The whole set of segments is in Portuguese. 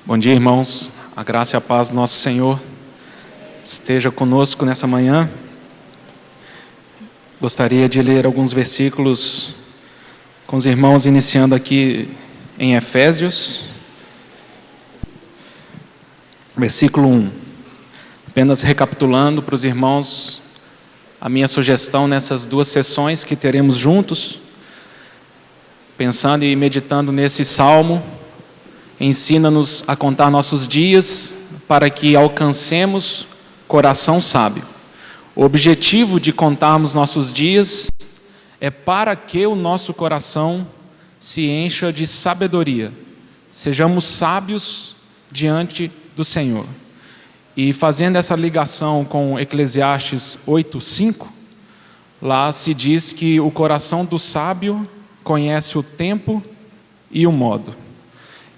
Bom dia, irmãos. A graça e a paz do nosso Senhor esteja conosco nessa manhã. Gostaria de ler alguns versículos com os irmãos, iniciando aqui em Efésios, versículo 1. Apenas recapitulando para os irmãos a minha sugestão nessas duas sessões que teremos juntos, pensando e meditando nesse salmo. Ensina-nos a contar nossos dias para que alcancemos coração sábio. O objetivo de contarmos nossos dias é para que o nosso coração se encha de sabedoria, sejamos sábios diante do Senhor. E fazendo essa ligação com Eclesiastes 8:5, lá se diz que o coração do sábio conhece o tempo e o modo.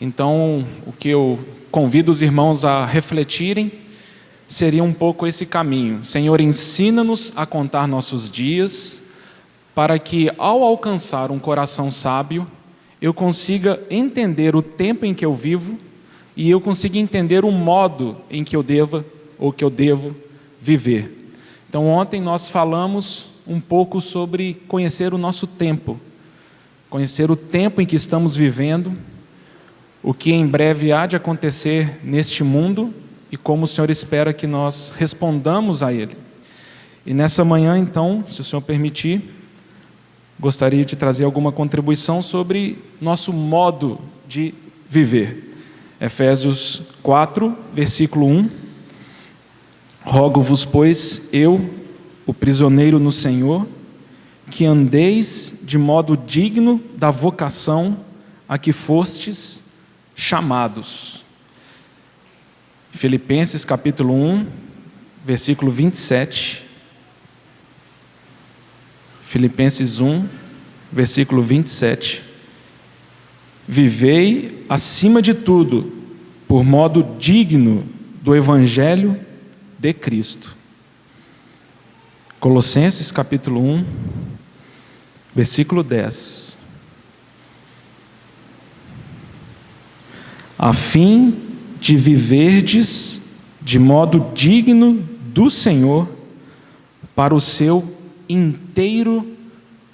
Então, o que eu convido os irmãos a refletirem seria um pouco esse caminho. Senhor, ensina-nos a contar nossos dias, para que ao alcançar um coração sábio, eu consiga entender o tempo em que eu vivo e eu consiga entender o modo em que eu devo viver. Então, ontem nós falamos um pouco sobre conhecer o nosso tempo, conhecer o tempo em que estamos vivendo, o que em breve há de acontecer neste mundo e como o Senhor espera que nós respondamos a Ele. E nessa manhã, então, se o Senhor permitir, gostaria de trazer alguma contribuição sobre nosso modo de viver. Efésios 4, versículo 1. Rogo-vos, pois, eu, o prisioneiro no Senhor, que andeis de modo digno da vocação a que fostes chamados. Filipenses capítulo 1, versículo 27. Filipenses 1, versículo 27. Vivei acima de tudo, por modo digno do Evangelho de Cristo. Colossenses capítulo 1, versículo 10. A fim de viverdes de modo digno do Senhor, para o seu inteiro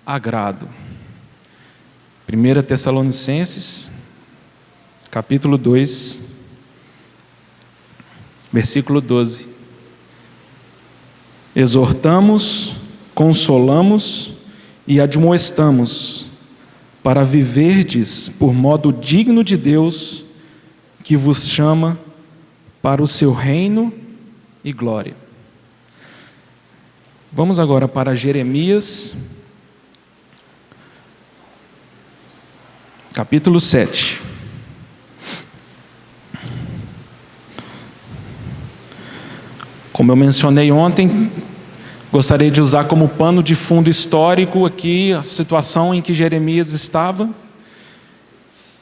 agrado. 1 Tessalonicenses, capítulo 2, versículo 12. Exortamos, consolamos e admoestamos, para viverdes por modo digno de Deus, que vos chama para o seu reino e glória. Vamos agora para Jeremias, capítulo 7. Como eu mencionei ontem, gostaria de usar como pano de fundo histórico aqui a situação em que Jeremias estava.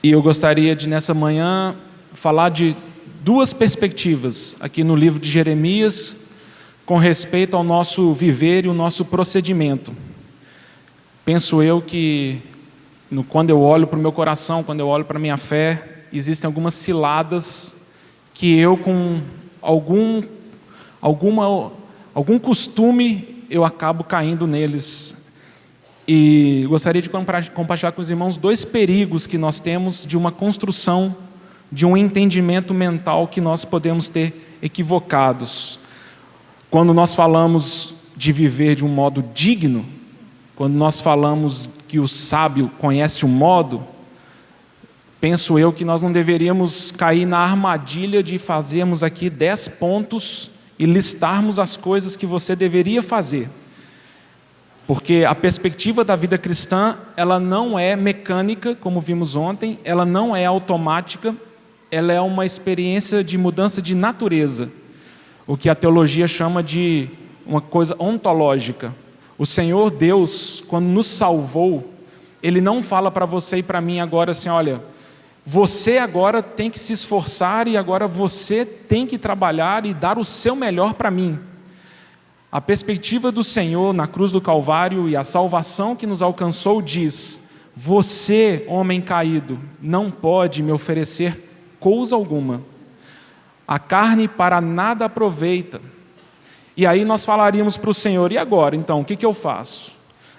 E eu gostaria de, nessa manhã, falar de duas perspectivas aqui no livro de Jeremias com respeito ao nosso viver e o nosso procedimento. Penso eu que quando eu olho para o meu coração, quando eu olho para a minha fé, existem algumas ciladas que eu, com algum costume, eu acabo caindo neles. E gostaria de compartilhar com os irmãos dois perigos que nós temos de uma construção, de um entendimento mental que nós podemos ter equivocados. Quando nós falamos de viver de um modo digno, quando nós falamos que o sábio conhece o modo, penso eu que nós não deveríamos cair na armadilha de fazermos aqui 10 pontos e listarmos as coisas que você deveria fazer. Porque a perspectiva da vida cristã, ela não é mecânica, como vimos ontem, ela não é automática, ela é uma experiência de mudança de natureza, o que a teologia chama de uma coisa ontológica. O Senhor Deus, quando nos salvou, Ele não fala para você e para mim agora assim, olha, você agora tem que se esforçar e agora você tem que trabalhar e dar o seu melhor para mim. A perspectiva do Senhor na cruz do Calvário e a salvação que nos alcançou diz: você, homem caído, não pode me oferecer coisa alguma. A carne para nada aproveita. E aí nós falaríamos para o Senhor: e agora, então, o que eu faço?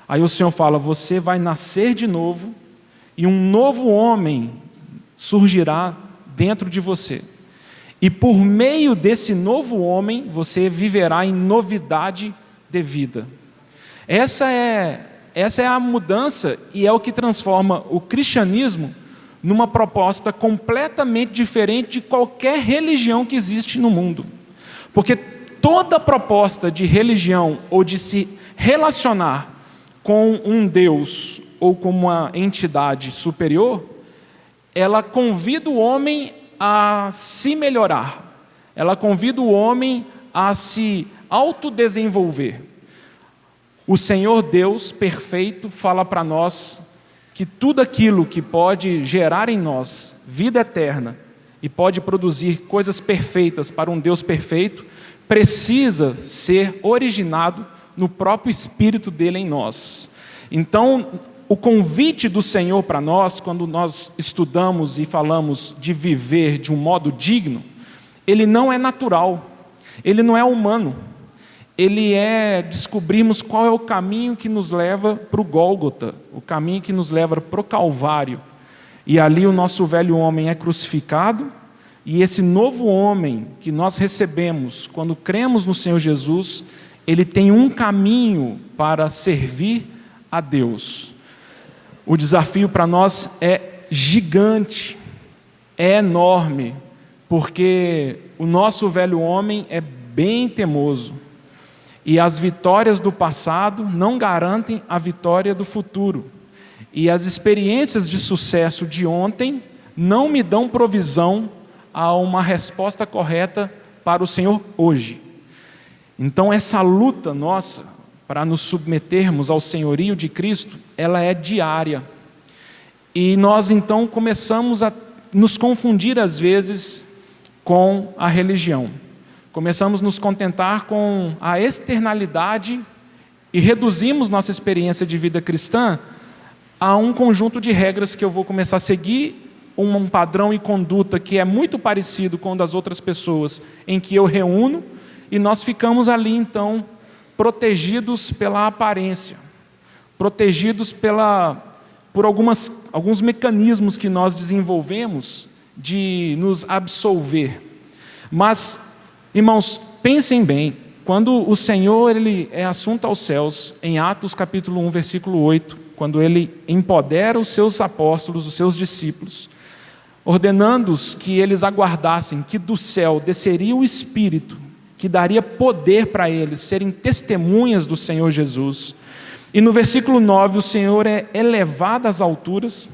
Aí o Senhor fala: você vai nascer de novo, e um novo homem surgirá dentro de você. E por meio desse novo homem, você viverá em novidade de vida. Essa é a mudança, e é o que transforma o cristianismo numa proposta completamente diferente de qualquer religião que existe no mundo. Porque toda proposta de religião ou de se relacionar com um Deus ou com uma entidade superior, ela convida o homem a se melhorar, ela convida o homem a se autodesenvolver. O Senhor Deus perfeito fala para nós que tudo aquilo que pode gerar em nós vida eterna e pode produzir coisas perfeitas para um Deus perfeito, precisa ser originado no próprio Espírito dele em nós. Então, o convite do Senhor para nós, quando nós estudamos e falamos de viver de um modo digno, ele não é natural, ele não é humano. Ele é descobrirmos qual é o caminho que nos leva para o Gólgota, o caminho que nos leva para o Calvário. E ali o nosso velho homem é crucificado, e esse novo homem que nós recebemos quando cremos no Senhor Jesus, ele tem um caminho para servir a Deus. O desafio para nós é gigante, é enorme, porque o nosso velho homem é bem teimoso. E as vitórias do passado não garantem a vitória do futuro. E as experiências de sucesso de ontem não me dão provisão a uma resposta correta para o Senhor hoje. Então essa luta nossa para nos submetermos ao senhorio de Cristo, ela é diária. E nós então começamos a nos confundir às vezes com a religião. Começamos a nos contentar com a externalidade e reduzimos nossa experiência de vida cristã a um conjunto de regras que eu vou começar a seguir, um padrão e conduta que é muito parecido com o das outras pessoas, em que eu reúno, e nós ficamos ali então protegidos pela aparência, protegidos por alguns mecanismos que nós desenvolvemos de nos absolver. Mas, irmãos, pensem bem, quando o Senhor ele é assunto aos céus, em Atos capítulo 1, versículo 8, quando ele empodera os seus apóstolos, os seus discípulos, ordenando-os que eles aguardassem que do céu desceria o Espírito, que daria poder para eles serem testemunhas do Senhor Jesus. E no versículo 9, o Senhor é elevado às alturas.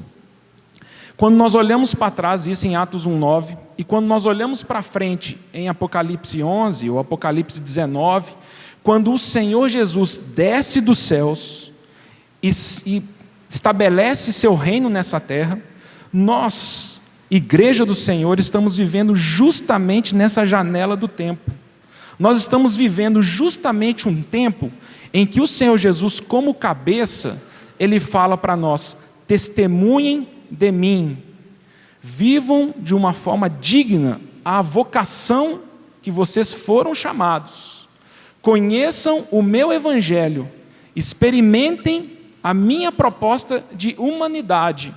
Quando nós olhamos para trás, isso em Atos 1:9, e quando nós olhamos para frente em Apocalipse 11 ou Apocalipse 19, quando o Senhor Jesus desce dos céus e estabelece seu reino nessa terra, nós, igreja do Senhor, estamos vivendo justamente nessa janela do tempo. Nós estamos vivendo justamente um tempo em que o Senhor Jesus, como cabeça, ele fala para nós: testemunhem de mim, vivam de uma forma digna a vocação que vocês foram chamados, conheçam o meu evangelho, experimentem a minha proposta de humanidade,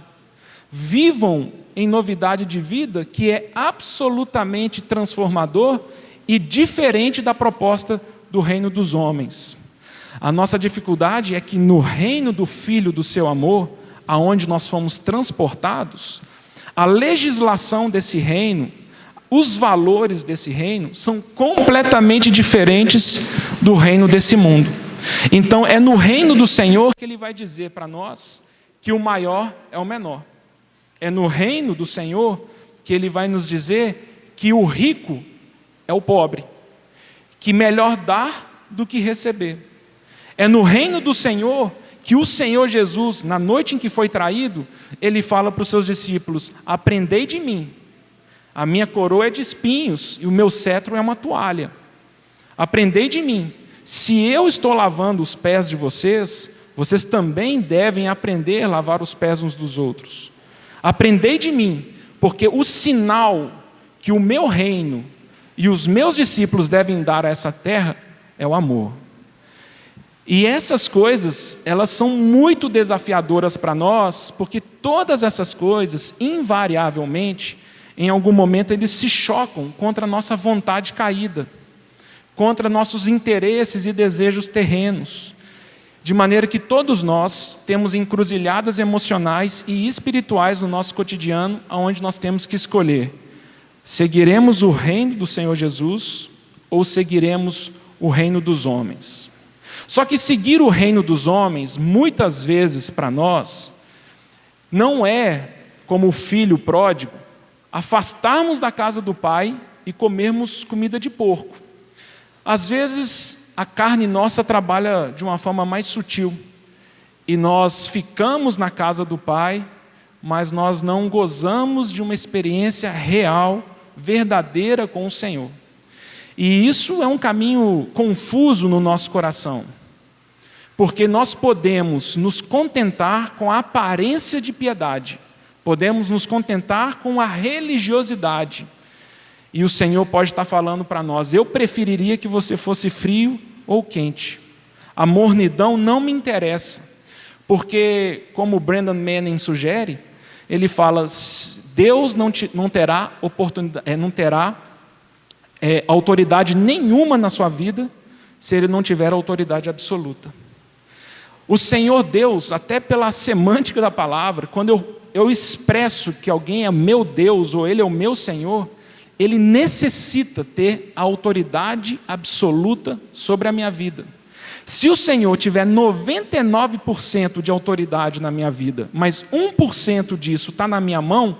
vivam em novidade de vida que é absolutamente transformador e diferente da proposta do reino dos homens. A nossa dificuldade é que no reino do Filho do seu amor, aonde nós fomos transportados, a legislação desse reino, os valores desse reino são completamente diferentes do reino desse mundo. Então é no reino do Senhor que ele vai dizer para nós que o maior é o menor. É no reino do Senhor que ele vai nos dizer que o rico é o pobre, que melhor dar do que receber. É no reino do Senhor que o Senhor Jesus, na noite em que foi traído, ele fala para os seus discípulos: aprendei de mim, a minha coroa é de espinhos e o meu cetro é uma toalha. Aprendei de mim, se eu estou lavando os pés de vocês, vocês também devem aprender a lavar os pés uns dos outros. Aprendei de mim, porque o sinal que o meu reino e os meus discípulos devem dar a essa terra é o amor. E essas coisas, elas são muito desafiadoras para nós, porque todas essas coisas, invariavelmente, em algum momento eles se chocam contra a nossa vontade caída, contra nossos interesses e desejos terrenos, de maneira que todos nós temos encruzilhadas emocionais e espirituais no nosso cotidiano, onde nós temos que escolher: seguiremos o reino do Senhor Jesus ou seguiremos o reino dos homens? Só que seguir o reino dos homens, muitas vezes para nós, não é como o filho pródigo, afastarmos da casa do pai e comermos comida de porco. Às vezes, a carne nossa trabalha de uma forma mais sutil, e nós ficamos na casa do pai, mas nós não gozamos de uma experiência real, verdadeira com o Senhor. E isso é um caminho confuso no nosso coração, porque nós podemos nos contentar com a aparência de piedade, podemos nos contentar com a religiosidade, e o Senhor pode estar falando para nós: eu preferiria que você fosse frio ou quente, a mornidão não me interessa, porque, como Brennan Manning sugere, ele fala: Deus não terá oportunidade, não terá autoridade nenhuma na sua vida se Ele não tiver autoridade absoluta. O Senhor Deus, até pela semântica da palavra, quando eu expresso que alguém é meu Deus ou Ele é o meu Senhor, Ele necessita ter a autoridade absoluta sobre a minha vida. Se o Senhor tiver 99% de autoridade na minha vida, mas 1% disso está na minha mão,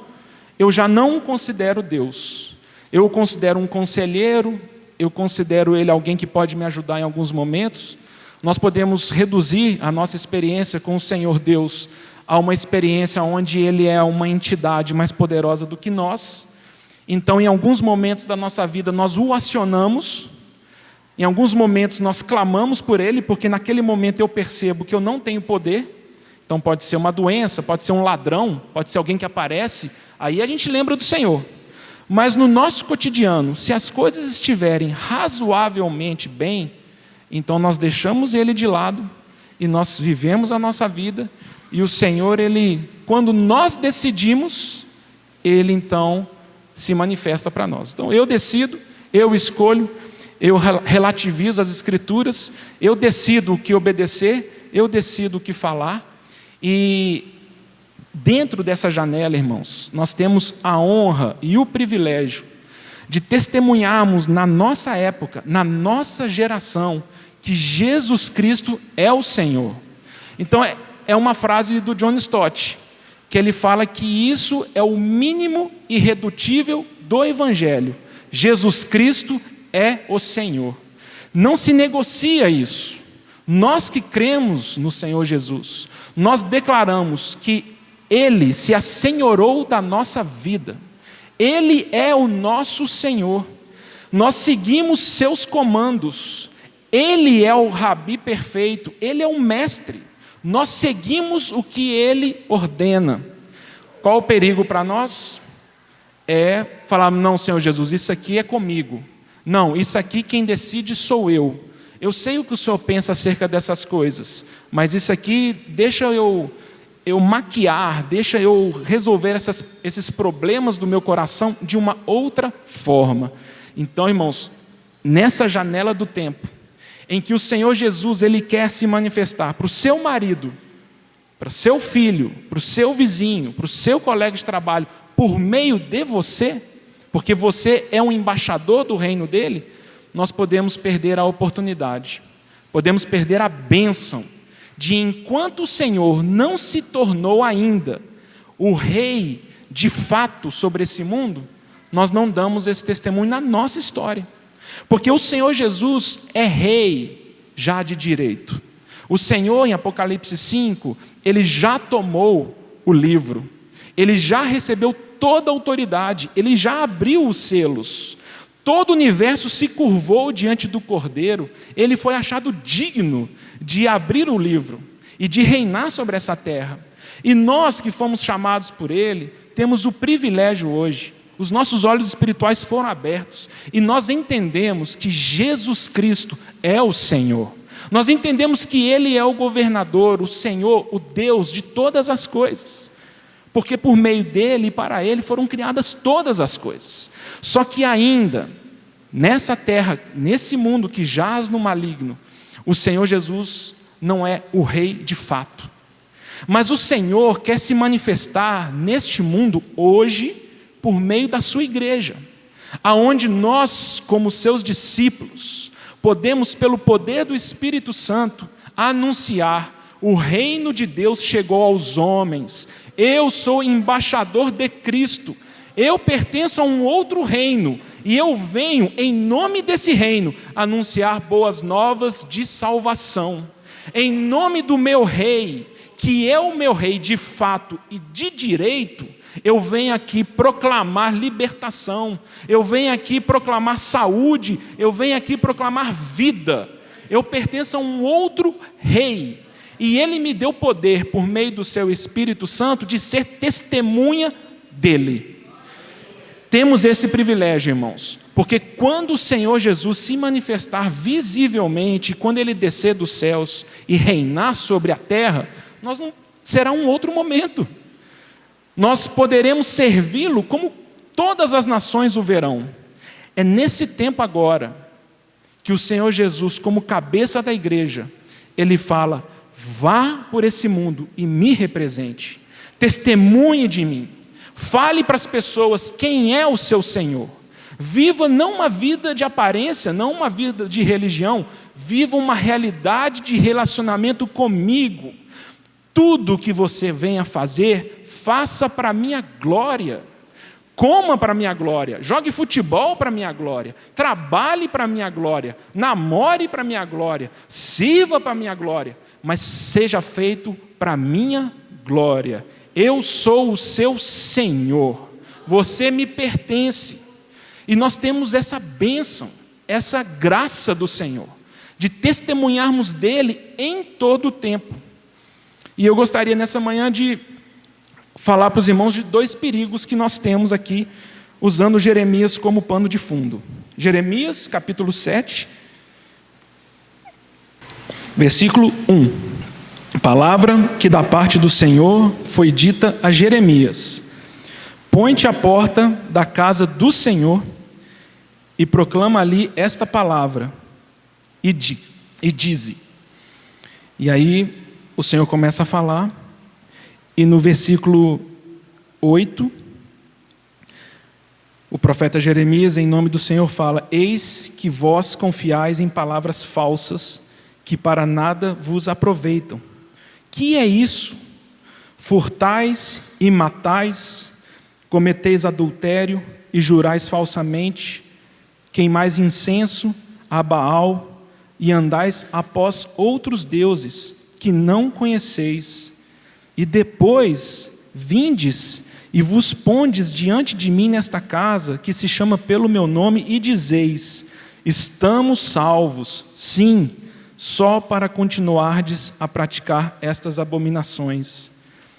eu já não o considero Deus. Eu o considero um conselheiro, eu considero Ele alguém que pode me ajudar em alguns momentos. Nós podemos reduzir a nossa experiência com o Senhor Deus a uma experiência onde Ele é uma entidade mais poderosa do que nós. Então, em alguns momentos da nossa vida, nós o acionamos, em alguns momentos nós clamamos por Ele, porque naquele momento eu percebo que eu não tenho poder. Então pode ser uma doença, pode ser um ladrão, pode ser alguém que aparece, aí a gente lembra do Senhor. Mas no nosso cotidiano, se as coisas estiverem razoavelmente bem, então nós deixamos Ele de lado e nós vivemos a nossa vida, e o Senhor, Ele, quando nós decidimos, Ele então se manifesta para nós. Então eu decido, eu escolho, eu relativizo as Escrituras, eu decido o que obedecer, eu decido o que falar, e dentro dessa janela, irmãos, nós temos a honra e o privilégio de testemunharmos na nossa época, na nossa geração, que Jesus Cristo é o Senhor. Então é uma frase do John Stott, que ele fala que isso é o mínimo irredutível do Evangelho. Jesus Cristo é o Senhor. Não se negocia isso. Nós que cremos no Senhor Jesus, nós declaramos que Ele se assenhorou da nossa vida. Ele é o nosso Senhor. Nós seguimos seus comandos. Ele é o Rabi perfeito. Ele é o mestre. Nós seguimos o que Ele ordena. Qual o perigo para nós? É falar: não, Senhor Jesus, isso aqui é comigo. Não, isso aqui quem decide sou eu. Eu sei o que o Senhor pensa acerca dessas coisas, mas isso aqui deixa eu maquiar, deixa eu resolver esses problemas do meu coração de uma outra forma. Então, irmãos, nessa janela do tempo, em que o Senhor Jesus Ele quer se manifestar para o seu marido, para o seu filho, para o seu vizinho, para o seu colega de trabalho, por meio de você, porque você é um embaixador do reino dele, nós podemos perder a oportunidade, podemos perder a bênção de, enquanto o Senhor não se tornou ainda o rei de fato sobre esse mundo, nós não damos esse testemunho na nossa história, porque o Senhor Jesus é rei já de direito. O Senhor, em Apocalipse 5, Ele já tomou o livro, Ele já recebeu toda a autoridade, Ele já abriu os selos, todo o universo se curvou diante do Cordeiro, Ele foi achado digno de abrir o livro e de reinar sobre essa terra. E nós que fomos chamados por Ele, temos o privilégio hoje, os nossos olhos espirituais foram abertos, e nós entendemos que Jesus Cristo é o Senhor. Nós entendemos que Ele é o governador, o Senhor, o Deus de todas as coisas. Porque por meio dEle e para Ele foram criadas todas as coisas. Só que ainda, nessa terra, nesse mundo que jaz no maligno, o Senhor Jesus não é o Rei de fato. Mas o Senhor quer se manifestar neste mundo hoje, por meio da sua igreja, aonde nós, como seus discípulos, podemos, pelo poder do Espírito Santo, anunciar: o reino de Deus chegou aos homens, eu sou embaixador de Cristo, eu pertenço a um outro reino, e eu venho, em nome desse reino, anunciar boas novas de salvação, em nome do meu rei, que é o meu rei de fato e de direito. Eu venho aqui proclamar libertação, eu venho aqui proclamar saúde, eu venho aqui proclamar vida. Eu pertenço a um outro rei, e Ele me deu poder, por meio do seu Espírito Santo, de ser testemunha dEle. Temos esse privilégio, irmãos, porque quando o Senhor Jesus se manifestar visivelmente, quando Ele descer dos céus e reinar sobre a terra, será um outro momento. Nós poderemos servi-lo como todas as nações o verão. É nesse tempo agora que o Senhor Jesus, como cabeça da igreja, Ele fala: vá por esse mundo e me represente, testemunhe de mim, fale para as pessoas quem é o seu Senhor, viva não uma vida de aparência, não uma vida de religião, viva uma realidade de relacionamento comigo. Tudo que você venha fazer, faça para a minha glória, coma para a minha glória, jogue futebol para a minha glória, trabalhe para a minha glória, namore para a minha glória, sirva para a minha glória, mas seja feito para a minha glória. Eu sou o seu Senhor, você me pertence, e nós temos essa bênção, essa graça do Senhor, de testemunharmos dEle em todo o tempo. E eu gostaria nessa manhã de falar para os irmãos de 2 perigos que nós temos aqui, usando Jeremias como pano de fundo. Jeremias, capítulo 7, versículo 1. Palavra que da parte do Senhor foi dita a Jeremias: põe-te à porta da casa do Senhor e proclama ali esta palavra, e dize. E aí o Senhor começa a falar, e no versículo 8, o profeta Jeremias, em nome do Senhor, fala: eis que vós confiais em palavras falsas, que para nada vos aproveitam. Que é isso? Furtais e matais, cometeis adultério e jurais falsamente, queimais incenso a Baal e andais após outros deuses que não conheceis, e depois vindes e vos pondes diante de mim nesta casa, que se chama pelo meu nome, e dizeis: estamos salvos, sim, só para continuardes a praticar estas abominações.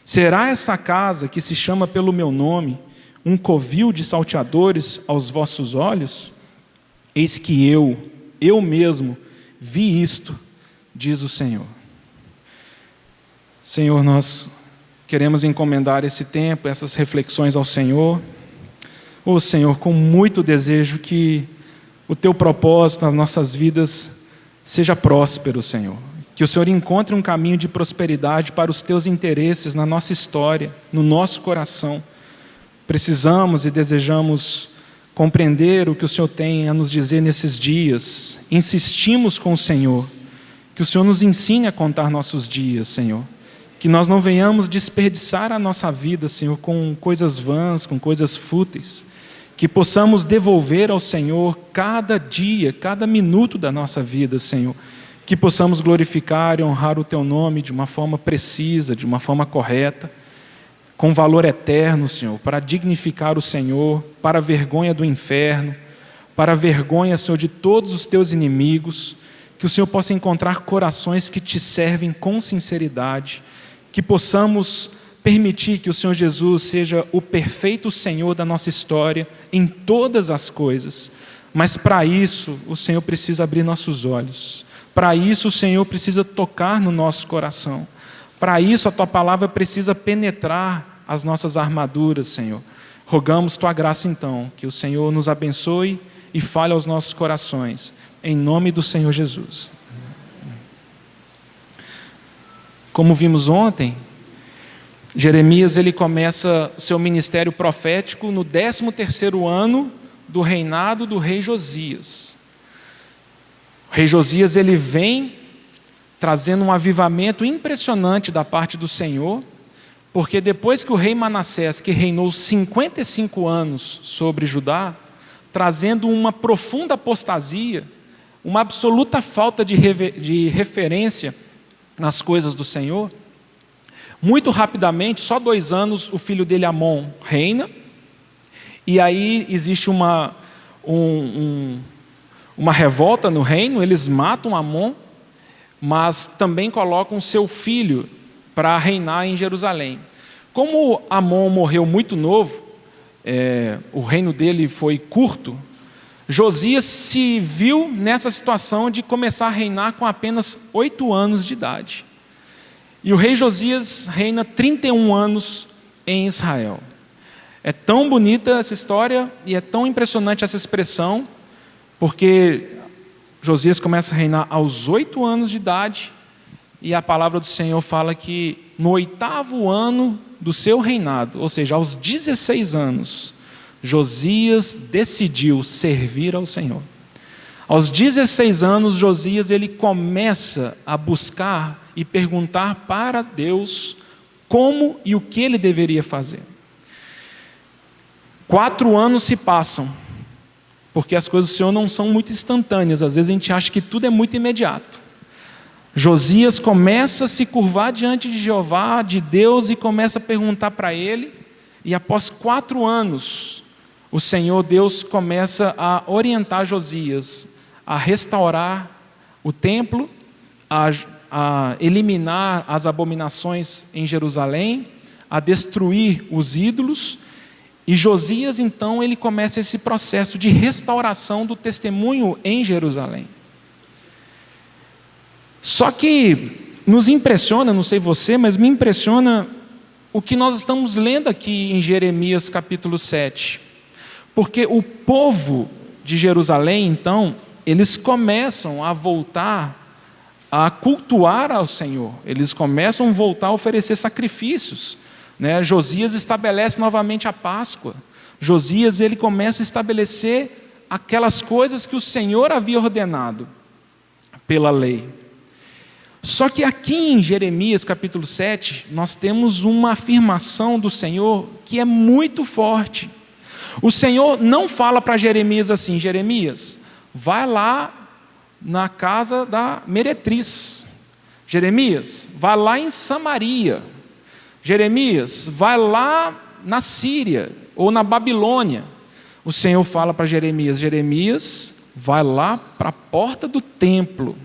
Será essa casa, que se chama pelo meu nome, um covil de salteadores aos vossos olhos? Eis que eu mesmo vi isto, diz o Senhor. Senhor, nós queremos encomendar esse tempo, essas reflexões ao Senhor. Ô Senhor, com muito desejo que o Teu propósito nas nossas vidas seja próspero, Senhor. Que o Senhor encontre um caminho de prosperidade para os Teus interesses na nossa história, no nosso coração. Precisamos e desejamos compreender o que o Senhor tem a nos dizer nesses dias. Insistimos com o Senhor, que o Senhor nos ensine a contar nossos dias, Senhor. Que nós não venhamos desperdiçar a nossa vida, Senhor, com coisas vãs, com coisas fúteis. Que possamos devolver ao Senhor cada dia, cada minuto da nossa vida, Senhor. Que possamos glorificar e honrar o Teu nome de uma forma precisa, de uma forma correta, com valor eterno, Senhor, para dignificar o Senhor, para a vergonha do inferno, para a vergonha, Senhor, de todos os Teus inimigos. Que o Senhor possa encontrar corações que Te servem com sinceridade. Que possamos permitir que o Senhor Jesus seja o perfeito Senhor da nossa história em todas as coisas. Mas para isso, o Senhor precisa abrir nossos olhos. Para isso, o Senhor precisa tocar no nosso coração. Para isso, a Tua palavra precisa penetrar as nossas armaduras, Senhor. Rogamos Tua graça, então, que o Senhor nos abençoe e fale aos nossos corações. Em nome do Senhor Jesus. Como vimos ontem, Jeremias ele começa o seu ministério profético no 13º ano do reinado do rei Josias. O rei Josias ele vem trazendo um avivamento impressionante da parte do Senhor, porque depois que o rei Manassés, que reinou 55 anos sobre Judá, trazendo uma profunda apostasia, uma absoluta falta de referência nas coisas do Senhor, muito rapidamente, só 2 anos, o filho dele Amon reina, e aí existe uma revolta no reino, eles matam Amon, mas também colocam seu filho para reinar em Jerusalém. Como Amon morreu muito novo, o reino dele foi curto, Josias se viu nessa situação de começar a reinar com apenas 8 anos de idade. E o rei Josias reina 31 anos em Israel. É tão bonita essa história e é tão impressionante essa expressão, porque Josias começa a reinar aos 8 anos de idade, e a palavra do Senhor fala que no 8º ano do seu reinado, ou seja, aos 16 anos, Josias decidiu servir ao Senhor. Aos 16 anos, Josias ele começa a buscar e perguntar para Deus como e o que ele deveria fazer. 4 anos se passam, porque as coisas do Senhor não são muito instantâneas, às vezes a gente acha que tudo é muito imediato. Josias começa a se curvar diante de Jeová, de Deus, e começa a perguntar para ele, e após 4 anos, o Senhor Deus começa a orientar Josias a restaurar o templo, a eliminar as abominações em Jerusalém, a destruir os ídolos, e Josias então ele começa esse processo de restauração do testemunho em Jerusalém. Só que nos impressiona, não sei você, mas me impressiona o que nós estamos lendo aqui em Jeremias capítulo 7. Porque o povo de Jerusalém, então, eles começam a voltar a cultuar ao Senhor. Eles começam a voltar a oferecer sacrifícios. Josias estabelece novamente a Páscoa. Josias ele começa a estabelecer aquelas coisas que o Senhor havia ordenado pela lei. Só que aqui em Jeremias capítulo 7, nós temos uma afirmação do Senhor que é muito forte. O Senhor não fala para Jeremias assim: Jeremias, vai lá na casa da meretriz. Jeremias, vai lá em Samaria. Jeremias, vai lá na Síria ou na Babilônia. O Senhor fala para Jeremias: Jeremias, vai lá para a porta do templo.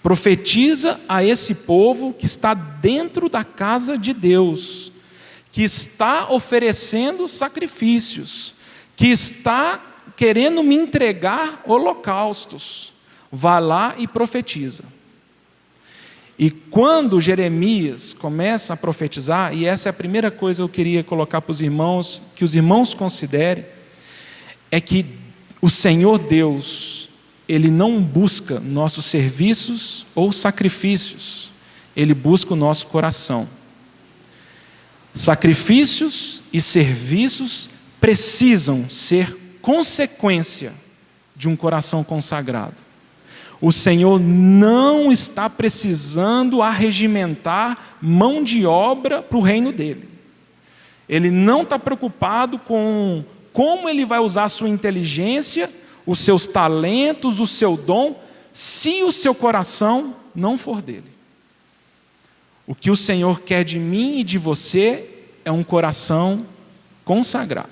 Profetiza a esse povo que está dentro da casa de Deus, que está oferecendo sacrifícios, que está querendo me entregar holocaustos. Vá lá e profetiza. E quando Jeremias começa a profetizar, e essa é a primeira coisa que eu queria colocar para os irmãos, que os irmãos considerem, é que o Senhor Deus, Ele não busca nossos serviços ou sacrifícios, Ele busca o nosso coração. Sacrifícios e serviços precisam ser consequência de um coração consagrado. O Senhor não está precisando arregimentar mão de obra para o reino dele. Ele não está preocupado com como ele vai usar a sua inteligência, os seus talentos, o seu dom, se o seu coração não for dele. O que o Senhor quer de mim e de você é um coração consagrado.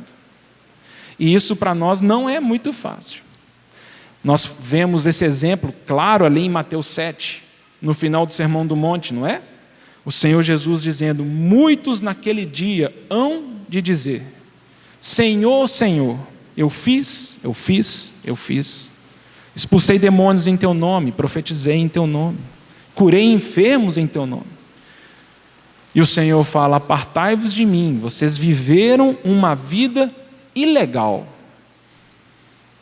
E isso para nós não é muito fácil. Nós vemos esse exemplo claro ali em Mateus 7, no final do Sermão do Monte, não é? O Senhor Jesus dizendo: muitos naquele dia hão de dizer: Senhor, Senhor, eu fiz, expulsei demônios em teu nome, profetizei em teu nome, curei enfermos em teu nome. E o Senhor fala: apartai-vos de mim, vocês viveram uma vida ilegal.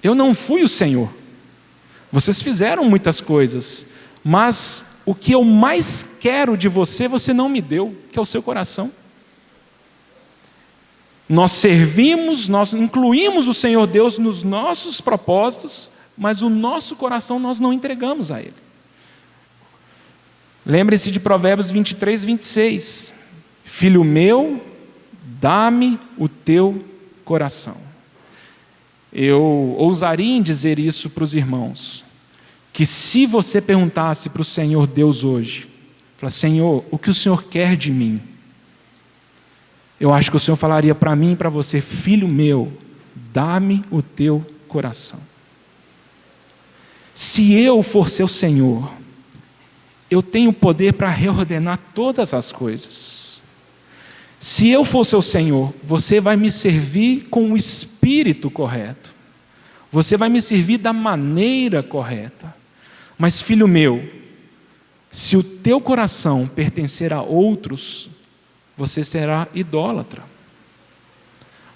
Eu não fui o Senhor. Vocês fizeram muitas coisas, mas o que eu mais quero de você, você não me deu, que é o seu coração. Nós servimos, nós incluímos o Senhor Deus nos nossos propósitos, mas o nosso coração nós não entregamos a Ele. Lembre-se de Provérbios 23, 26. Filho meu, dá-me o teu coração. Eu ousaria em dizer isso para os irmãos, que se você perguntasse para o Senhor Deus hoje, falar: Senhor, o que o Senhor quer de mim? Eu acho que o Senhor falaria para mim e para você: filho meu, dá-me o teu coração. Se eu for seu Senhor, eu tenho poder para reordenar todas as coisas. Se eu for seu Senhor, você vai me servir com o espírito correto. Você vai me servir da maneira correta. Mas, filho meu, se o teu coração pertencer a outros, você será idólatra.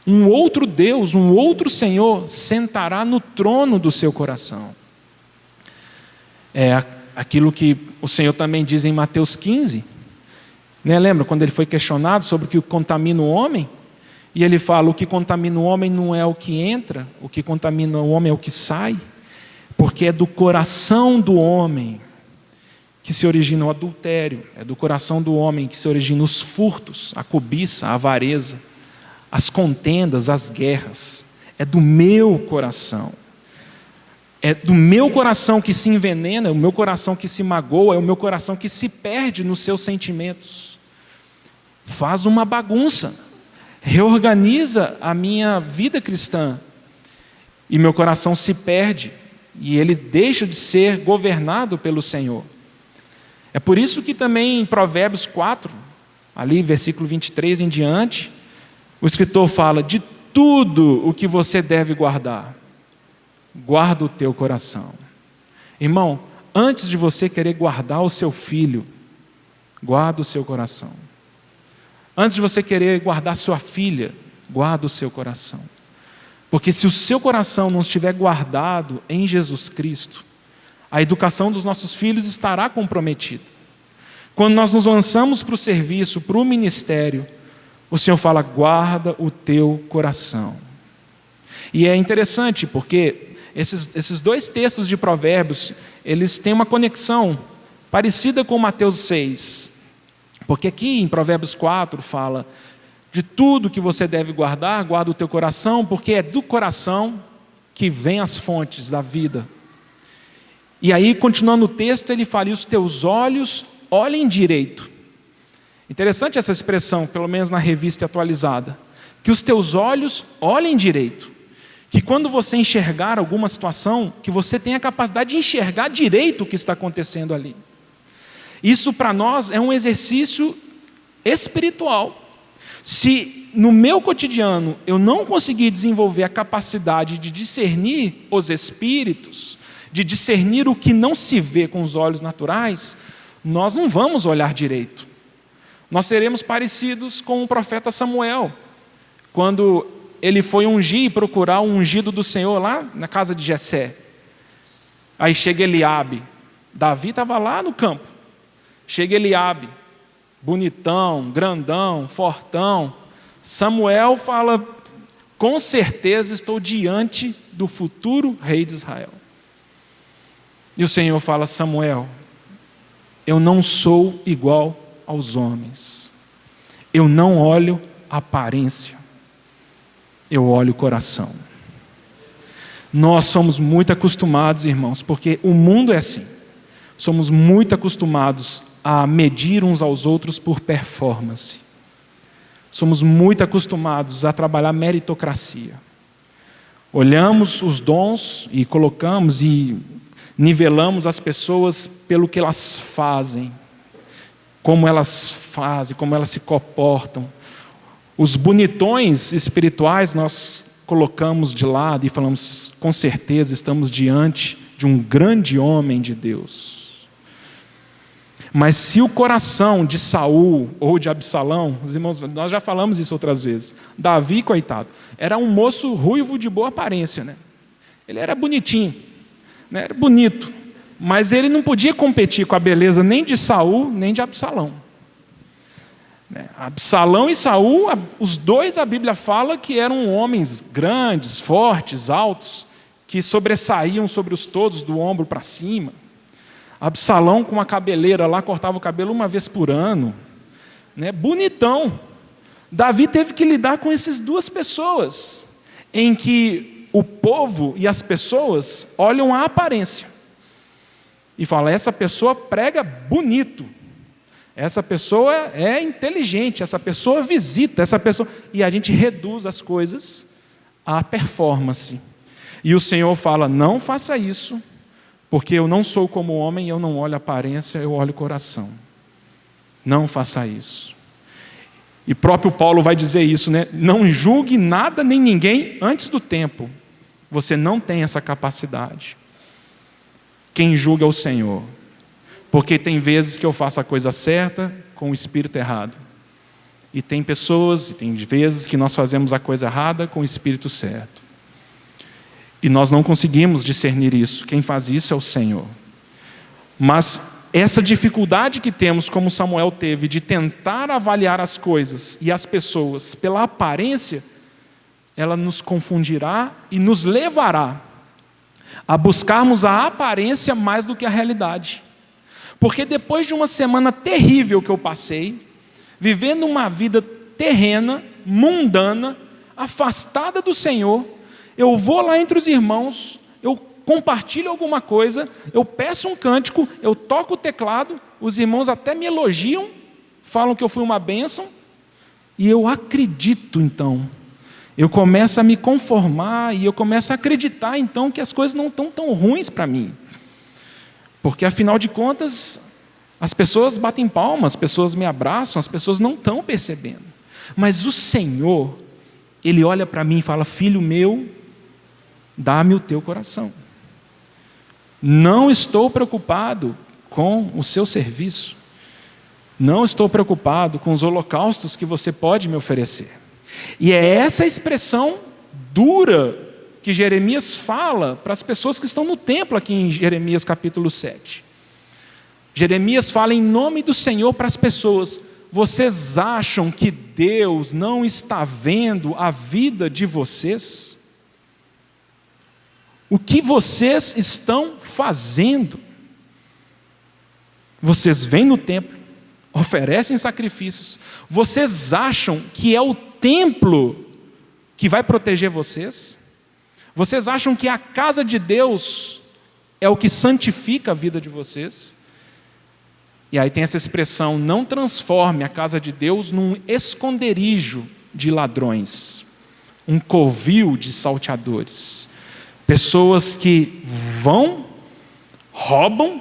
Um outro Deus, um outro Senhor sentará no trono do seu coração. É aquilo que o Senhor também diz em Mateus 15. Lembra quando ele foi questionado sobre o que contamina o homem? E ele fala: o que contamina o homem não é o que entra, o que contamina o homem é o que sai, porque é do coração do homem que se origina o adultério, é do coração do homem que se origina os furtos, a cobiça, a avareza, as contendas, as guerras. É do meu coração. É do meu coração que se envenena, é o meu coração que se magoa, é o meu coração que se perde nos seus sentimentos. Faz uma bagunça, reorganiza a minha vida cristã, e meu coração se perde, e ele deixa de ser governado pelo Senhor. É por isso que também em Provérbios 4, ali versículo 23 em diante, o escritor fala: de tudo o que você deve guardar, guarda o teu coração. Irmão, antes de você querer guardar o seu filho, guarda o seu coração. Antes de você querer guardar sua filha, guarda o seu coração. Porque se o seu coração não estiver guardado em Jesus Cristo, a educação dos nossos filhos estará comprometida. Quando nós nos lançamos para o serviço, para o ministério, o Senhor fala: guarda o teu coração. E é interessante porque esses dois textos de Provérbios, eles têm uma conexão parecida com Mateus 6. Porque aqui em Provérbios 4 fala: de tudo que você deve guardar, guarda o teu coração, porque é do coração que vem as fontes da vida. E aí, continuando o texto, ele fala: e os teus olhos olhem direito. Interessante essa expressão, pelo menos na revista atualizada. Que os teus olhos olhem direito. Que quando você enxergar alguma situação, que você tenha a capacidade de enxergar direito o que está acontecendo ali. Isso para nós é um exercício espiritual. Se no meu cotidiano eu não conseguir desenvolver a capacidade de discernir os espíritos, de discernir o que não se vê com os olhos naturais, nós não vamos olhar direito. Nós seremos parecidos com o profeta Samuel, quando ele foi ungir e procurar o ungido do Senhor lá na casa de Jessé. Aí chega Eliabe, Davi estava lá no campo. Chega Eliabe, bonitão, grandão, fortão. Samuel fala: com certeza estou diante do futuro rei de Israel. E o Senhor fala: Samuel, eu não sou igual aos homens. Eu não olho a aparência, eu olho o coração. Nós somos muito acostumados, irmãos, porque o mundo é assim. Somos muito acostumados a medir uns aos outros por performance. Somos muito acostumados a trabalhar meritocracia. Olhamos os dons e colocamos e nivelamos as pessoas pelo que elas fazem. como elas fazem, como elas se comportam. Os bonitões espirituais nós colocamos de lado e falamos, com certeza estamos diante de um grande homem de Deus. Mas se o coração de Saul ou de Absalão, os irmãos, nós já falamos isso outras vezes, Davi, coitado, era um moço ruivo de boa aparência, né? Ele era bonitinho, né? Era bonito, mas ele não podia competir com a beleza nem de Saul, nem de Absalão. Absalão e Saul, os dois, a Bíblia fala que eram homens grandes, fortes, altos, que sobressaíam sobre os todos do ombro para cima. Absalão com uma cabeleira lá, cortava o cabelo uma vez por ano, né? Bonitão. Davi teve que lidar com essas duas pessoas, em que o povo e as pessoas olham a aparência e falam, essa pessoa prega bonito, essa pessoa é inteligente, essa pessoa visita, essa pessoa... E a gente reduz as coisas à performance. E o Senhor fala, não faça isso, porque eu não sou como homem, eu não olho a aparência, eu olho o coração. Não faça isso. E próprio Paulo vai dizer isso, né? Não julgue nada nem ninguém antes do tempo. Você não tem essa capacidade. Quem julga é o Senhor. Porque tem vezes que eu faço a coisa certa com o espírito errado. E tem pessoas, e tem vezes que nós fazemos a coisa errada com o espírito certo. E nós não conseguimos discernir isso. Quem faz isso é o Senhor. Mas essa dificuldade que temos, como Samuel teve, de tentar avaliar as coisas e as pessoas pela aparência, ela nos confundirá e nos levará a buscarmos a aparência mais do que a realidade. Porque depois de uma semana terrível que eu passei, vivendo uma vida terrena, mundana, afastada do Senhor, eu vou lá entre os irmãos, eu compartilho alguma coisa, eu peço um cântico, eu toco o teclado, os irmãos até me elogiam, falam que eu fui uma bênção, e eu acredito então, eu começo a me conformar, e eu começo a acreditar então que as coisas não estão tão ruins para mim. Porque, afinal de contas, as pessoas batem palmas, as pessoas me abraçam, as pessoas não estão percebendo. Mas o Senhor, Ele olha para mim e fala, filho meu, dá-me o teu coração. Não estou preocupado com o seu serviço. Não estou preocupado com os holocaustos que você pode me oferecer. E é essa expressão dura que Jeremias fala para as pessoas que estão no templo aqui em Jeremias capítulo 7. Jeremias fala em nome do Senhor para as pessoas, vocês acham que Deus não está vendo a vida de vocês? O que vocês estão fazendo? Vocês vêm no templo, oferecem sacrifícios, vocês acham que é o templo que vai proteger vocês? Vocês acham que a casa de Deus é o que santifica a vida de vocês? E aí tem essa expressão, não transforme a casa de Deus num esconderijo de ladrões, um covil de salteadores. Pessoas que vão, roubam,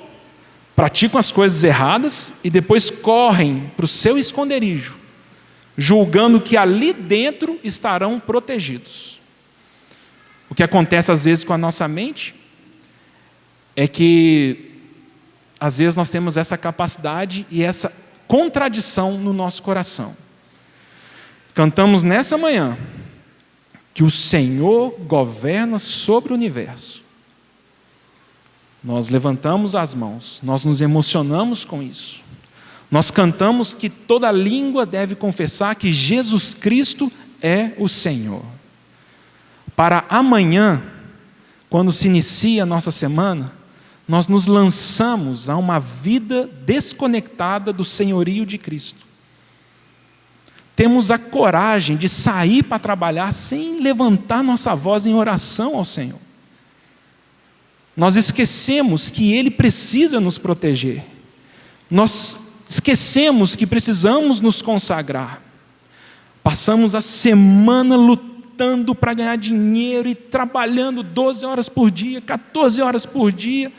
praticam as coisas erradas e depois correm para o seu esconderijo, julgando que ali dentro estarão protegidos. O que acontece às vezes com a nossa mente é que às vezes nós temos essa capacidade e essa contradição no nosso coração. Cantamos nessa manhã que o Senhor governa sobre o universo. Nós levantamos as mãos, nós nos emocionamos com isso. Nós cantamos que toda língua deve confessar que Jesus Cristo é o Senhor. Para amanhã, quando se inicia a nossa semana, nós nos lançamos a uma vida desconectada do senhorio de Cristo. Temos a coragem de sair para trabalhar sem levantar nossa voz em oração ao Senhor. Nós esquecemos que Ele precisa nos proteger. Nós esquecemos que precisamos nos consagrar. Passamos a semana lutando para ganhar dinheiro e trabalhando 12 horas por dia, 14 horas por dia,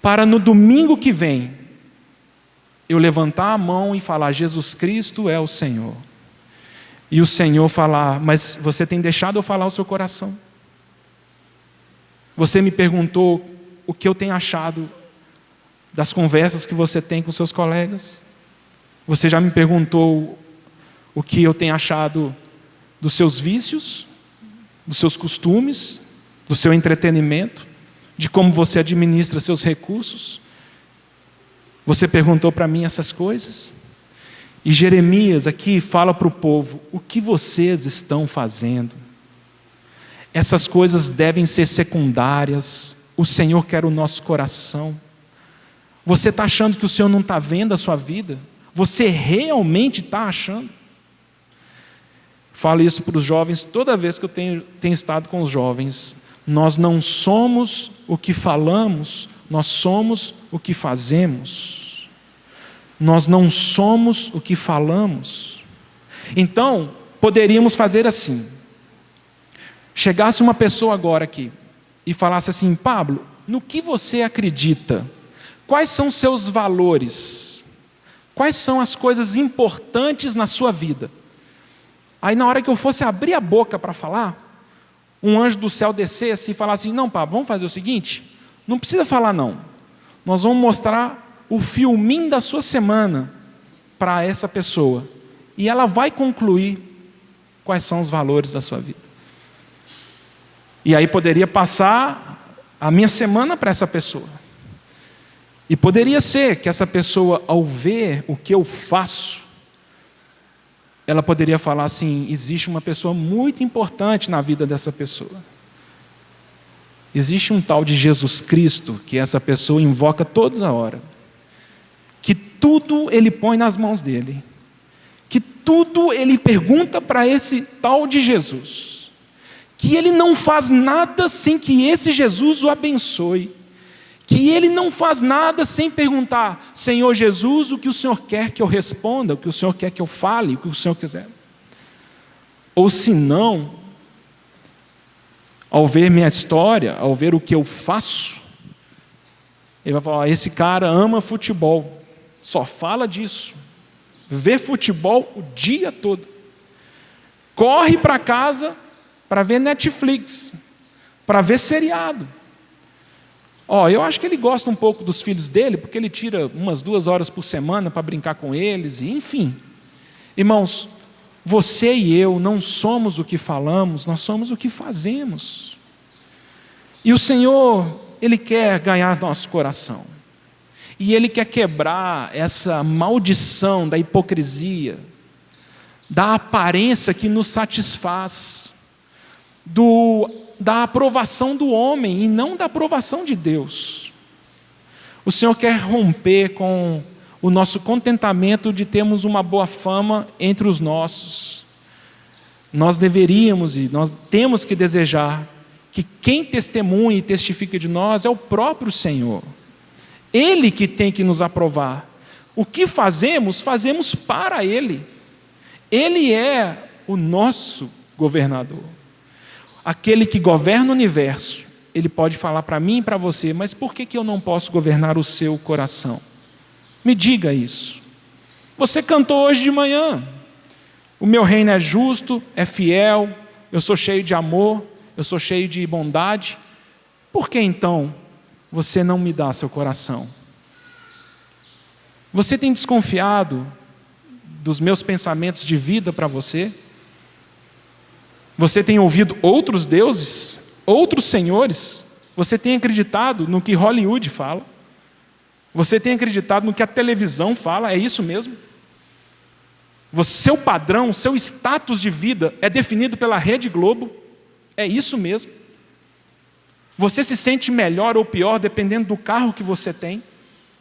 para no domingo que vem eu levantar a mão e falar: Jesus Cristo é o Senhor. E o Senhor falar: mas você tem deixado eu falar o seu coração? Você me perguntou o que eu tenho achado das conversas que você tem com seus colegas? Você já me perguntou o que eu tenho achado dos seus vícios, dos seus costumes, do seu entretenimento, de como você administra seus recursos? Você perguntou para mim essas coisas? E Jeremias aqui fala para o povo: o que vocês estão fazendo? Essas coisas devem ser secundárias. O Senhor quer o nosso coração. Você está achando que o Senhor não está vendo a sua vida? Você realmente está achando? Falo isso para os jovens toda vez que eu tenho estado com os jovens. Nós não somos o que falamos, nós somos o que fazemos. Nós não somos o que falamos. Então, poderíamos fazer assim. Chegasse uma pessoa agora aqui e falasse assim: Pablo, no que você acredita? Quais são os seus valores? Quais são as coisas importantes na sua vida? Aí na hora que eu fosse abrir a boca para falar, um anjo do céu descesse e falasse: não, Pablo, vamos fazer o seguinte, não precisa falar não. Nós vamos mostrar o filminho da sua semana para essa pessoa. E ela vai concluir quais são os valores da sua vida. E aí poderia passar a minha semana para essa pessoa. E poderia ser que essa pessoa, ao ver o que eu faço, ela poderia falar assim: existe uma pessoa muito importante na vida dessa pessoa. Existe um tal de Jesus Cristo que essa pessoa invoca toda hora. Que tudo ele põe nas mãos dele. Que tudo ele pergunta para esse tal de Jesus. Que ele não faz nada sem que esse Jesus o abençoe. Que ele não faz nada sem perguntar: Senhor Jesus, o que o Senhor quer que eu responda? O que o Senhor quer que eu fale? O que o Senhor quiser? Ou se não, ao ver minha história, ao ver o que eu faço, ele vai falar: esse cara ama futebol, só fala disso, vê futebol o dia todo, corre para casa para ver Netflix, para ver seriado. Eu acho que ele gosta um pouco dos filhos dele, porque ele tira umas 2 horas por semana para brincar com eles, e enfim. Irmãos, você e eu não somos o que falamos, nós somos o que fazemos. E o Senhor, Ele quer ganhar nosso coração. E Ele quer quebrar essa maldição da hipocrisia, da aparência que nos satisfaz, da aprovação do homem e não da aprovação de Deus. O Senhor quer romper com o nosso contentamento de termos uma boa fama entre os nossos. Nós deveríamos e nós temos que desejar que quem testemunha e testifica de nós é o próprio Senhor. Ele que tem que nos aprovar. O que fazemos, fazemos para Ele. Ele é o nosso governador. Aquele que governa o universo. Ele pode falar para mim e para você: mas por que eu não posso governar o seu coração? Me diga isso. Você cantou hoje de manhã: o meu reino é justo, é fiel, eu sou cheio de amor, eu sou cheio de bondade. Por que então você não me dá seu coração? Você tem desconfiado dos meus pensamentos de vida para você? Você tem ouvido outros deuses, outros senhores? Você tem acreditado no que Hollywood fala? Você tem acreditado no que a televisão fala? É isso mesmo? Seu padrão, seu status de vida é definido pela Rede Globo? É isso mesmo? Você se sente melhor ou pior dependendo do carro que você tem?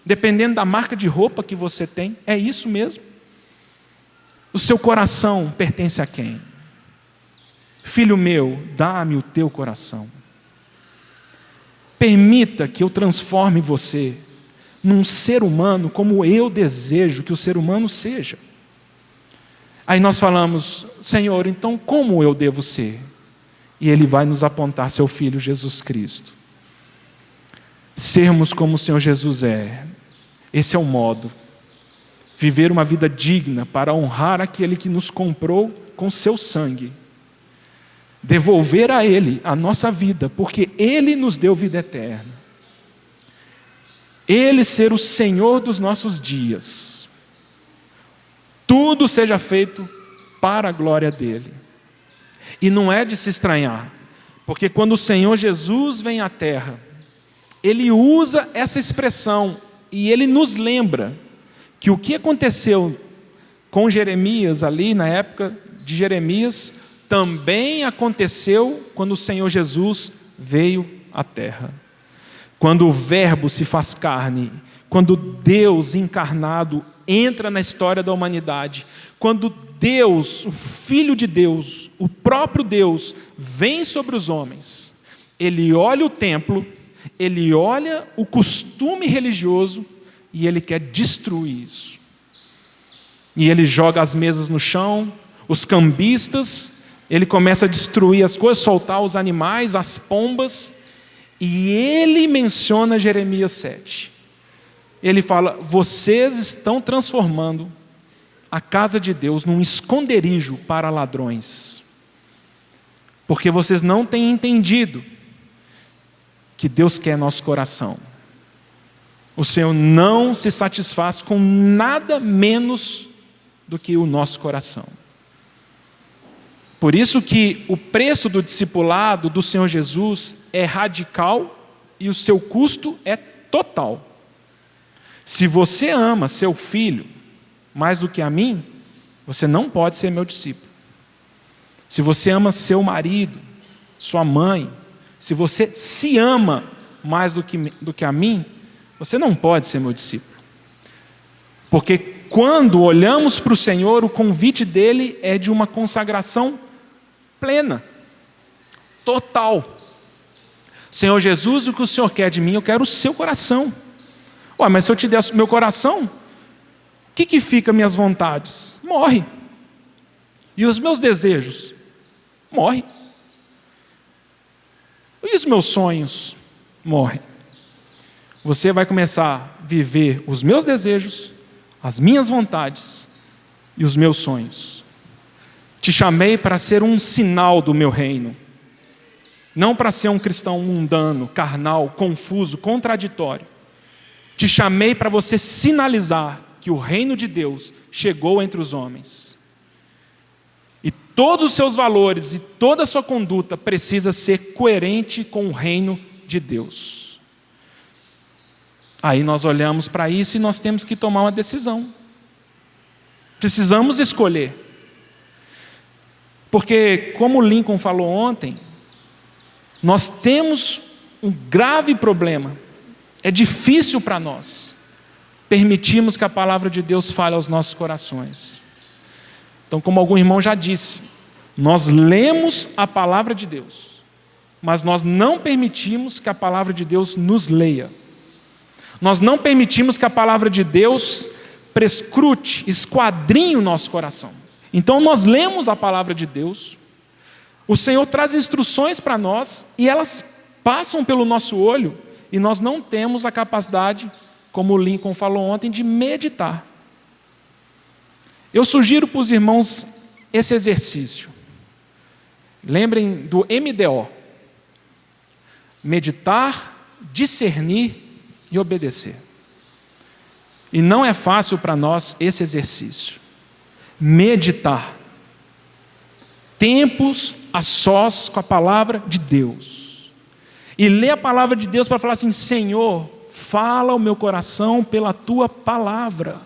Dependendo da marca de roupa que você tem? É isso mesmo? O seu coração pertence a quem? Filho meu, dá-me o teu coração. Permita que eu transforme você num ser humano como eu desejo que o ser humano seja. Aí nós falamos: Senhor, então como eu devo ser? E Ele vai nos apontar seu Filho Jesus Cristo. Sermos como o Senhor Jesus é. Esse é o modo. viver uma vida digna para honrar aquele que nos comprou com seu sangue, devolver a Ele a nossa vida, porque Ele nos deu vida eterna, Ele ser o Senhor dos nossos dias, tudo seja feito para a glória dEle. E não é de se estranhar, porque quando o Senhor Jesus vem à terra, Ele usa essa expressão e Ele nos lembra que o que aconteceu com Jeremias ali na época de Jeremias também aconteceu quando o Senhor Jesus veio à terra. Quando o Verbo se faz carne, quando Deus encarnado entra na história da humanidade, quando Deus, o Filho de Deus, o próprio Deus, vem sobre os homens, Ele olha o templo, Ele olha o costume religioso e Ele quer destruir isso. E Ele joga as mesas no chão, os cambistas, Ele começa a destruir as coisas, soltar os animais, as pombas, e Ele menciona Jeremias 7. Ele fala: vocês estão transformando a casa de Deus num esconderijo para ladrões, porque vocês não têm entendido que Deus quer nosso coração. O Senhor não se satisfaz com nada menos do que o nosso coração. Por isso que o preço do discipulado do Senhor Jesus é radical e o seu custo é total. Se você ama seu filho mais do que a mim, você não pode ser meu discípulo. Se você ama seu marido, sua mãe, se você se ama mais do que a mim, você não pode ser meu discípulo. Porque quando olhamos para o Senhor, o convite dele é de uma consagração plena, total. Senhor Jesus, o que o Senhor quer de mim? Eu quero o seu coração. Ué, mas se eu te der o meu coração, o que fica minhas vontades? Morre. E os meus desejos? Morre. E os meus sonhos? Morrem. Você vai começar a viver os meus desejos, as minhas vontades e os meus sonhos. Te chamei para ser um sinal do meu reino, não para ser um cristão mundano, carnal, confuso, contraditório. Te chamei para você sinalizar que o reino de Deus chegou entre os homens. E todos os seus valores e toda a sua conduta precisa ser coerente com o reino de Deus. Aí nós olhamos para isso e nós temos que tomar uma decisão. Precisamos escolher. Porque, como Lincoln falou ontem, nós temos um grave problema. É difícil para nós permitirmos que a palavra de Deus fale aos nossos corações. Então, como algum irmão já disse, nós lemos a palavra de Deus, mas nós não permitimos que a palavra de Deus nos leia. Nós não permitimos que a palavra de Deus prescrute, esquadrinhe o nosso coração. Então nós lemos a palavra de Deus, o Senhor traz instruções para nós, e elas passam pelo nosso olho, e nós não temos a capacidade, como o Lincoln falou ontem, de meditar. Eu sugiro para os irmãos esse exercício. Lembrem do MDO. Meditar, discernir e obedecer. E não é fácil para nós esse exercício. Meditar. Tempos a sós com a palavra de Deus. E ler a palavra de Deus para falar assim: Senhor, fala o meu coração pela tua palavra.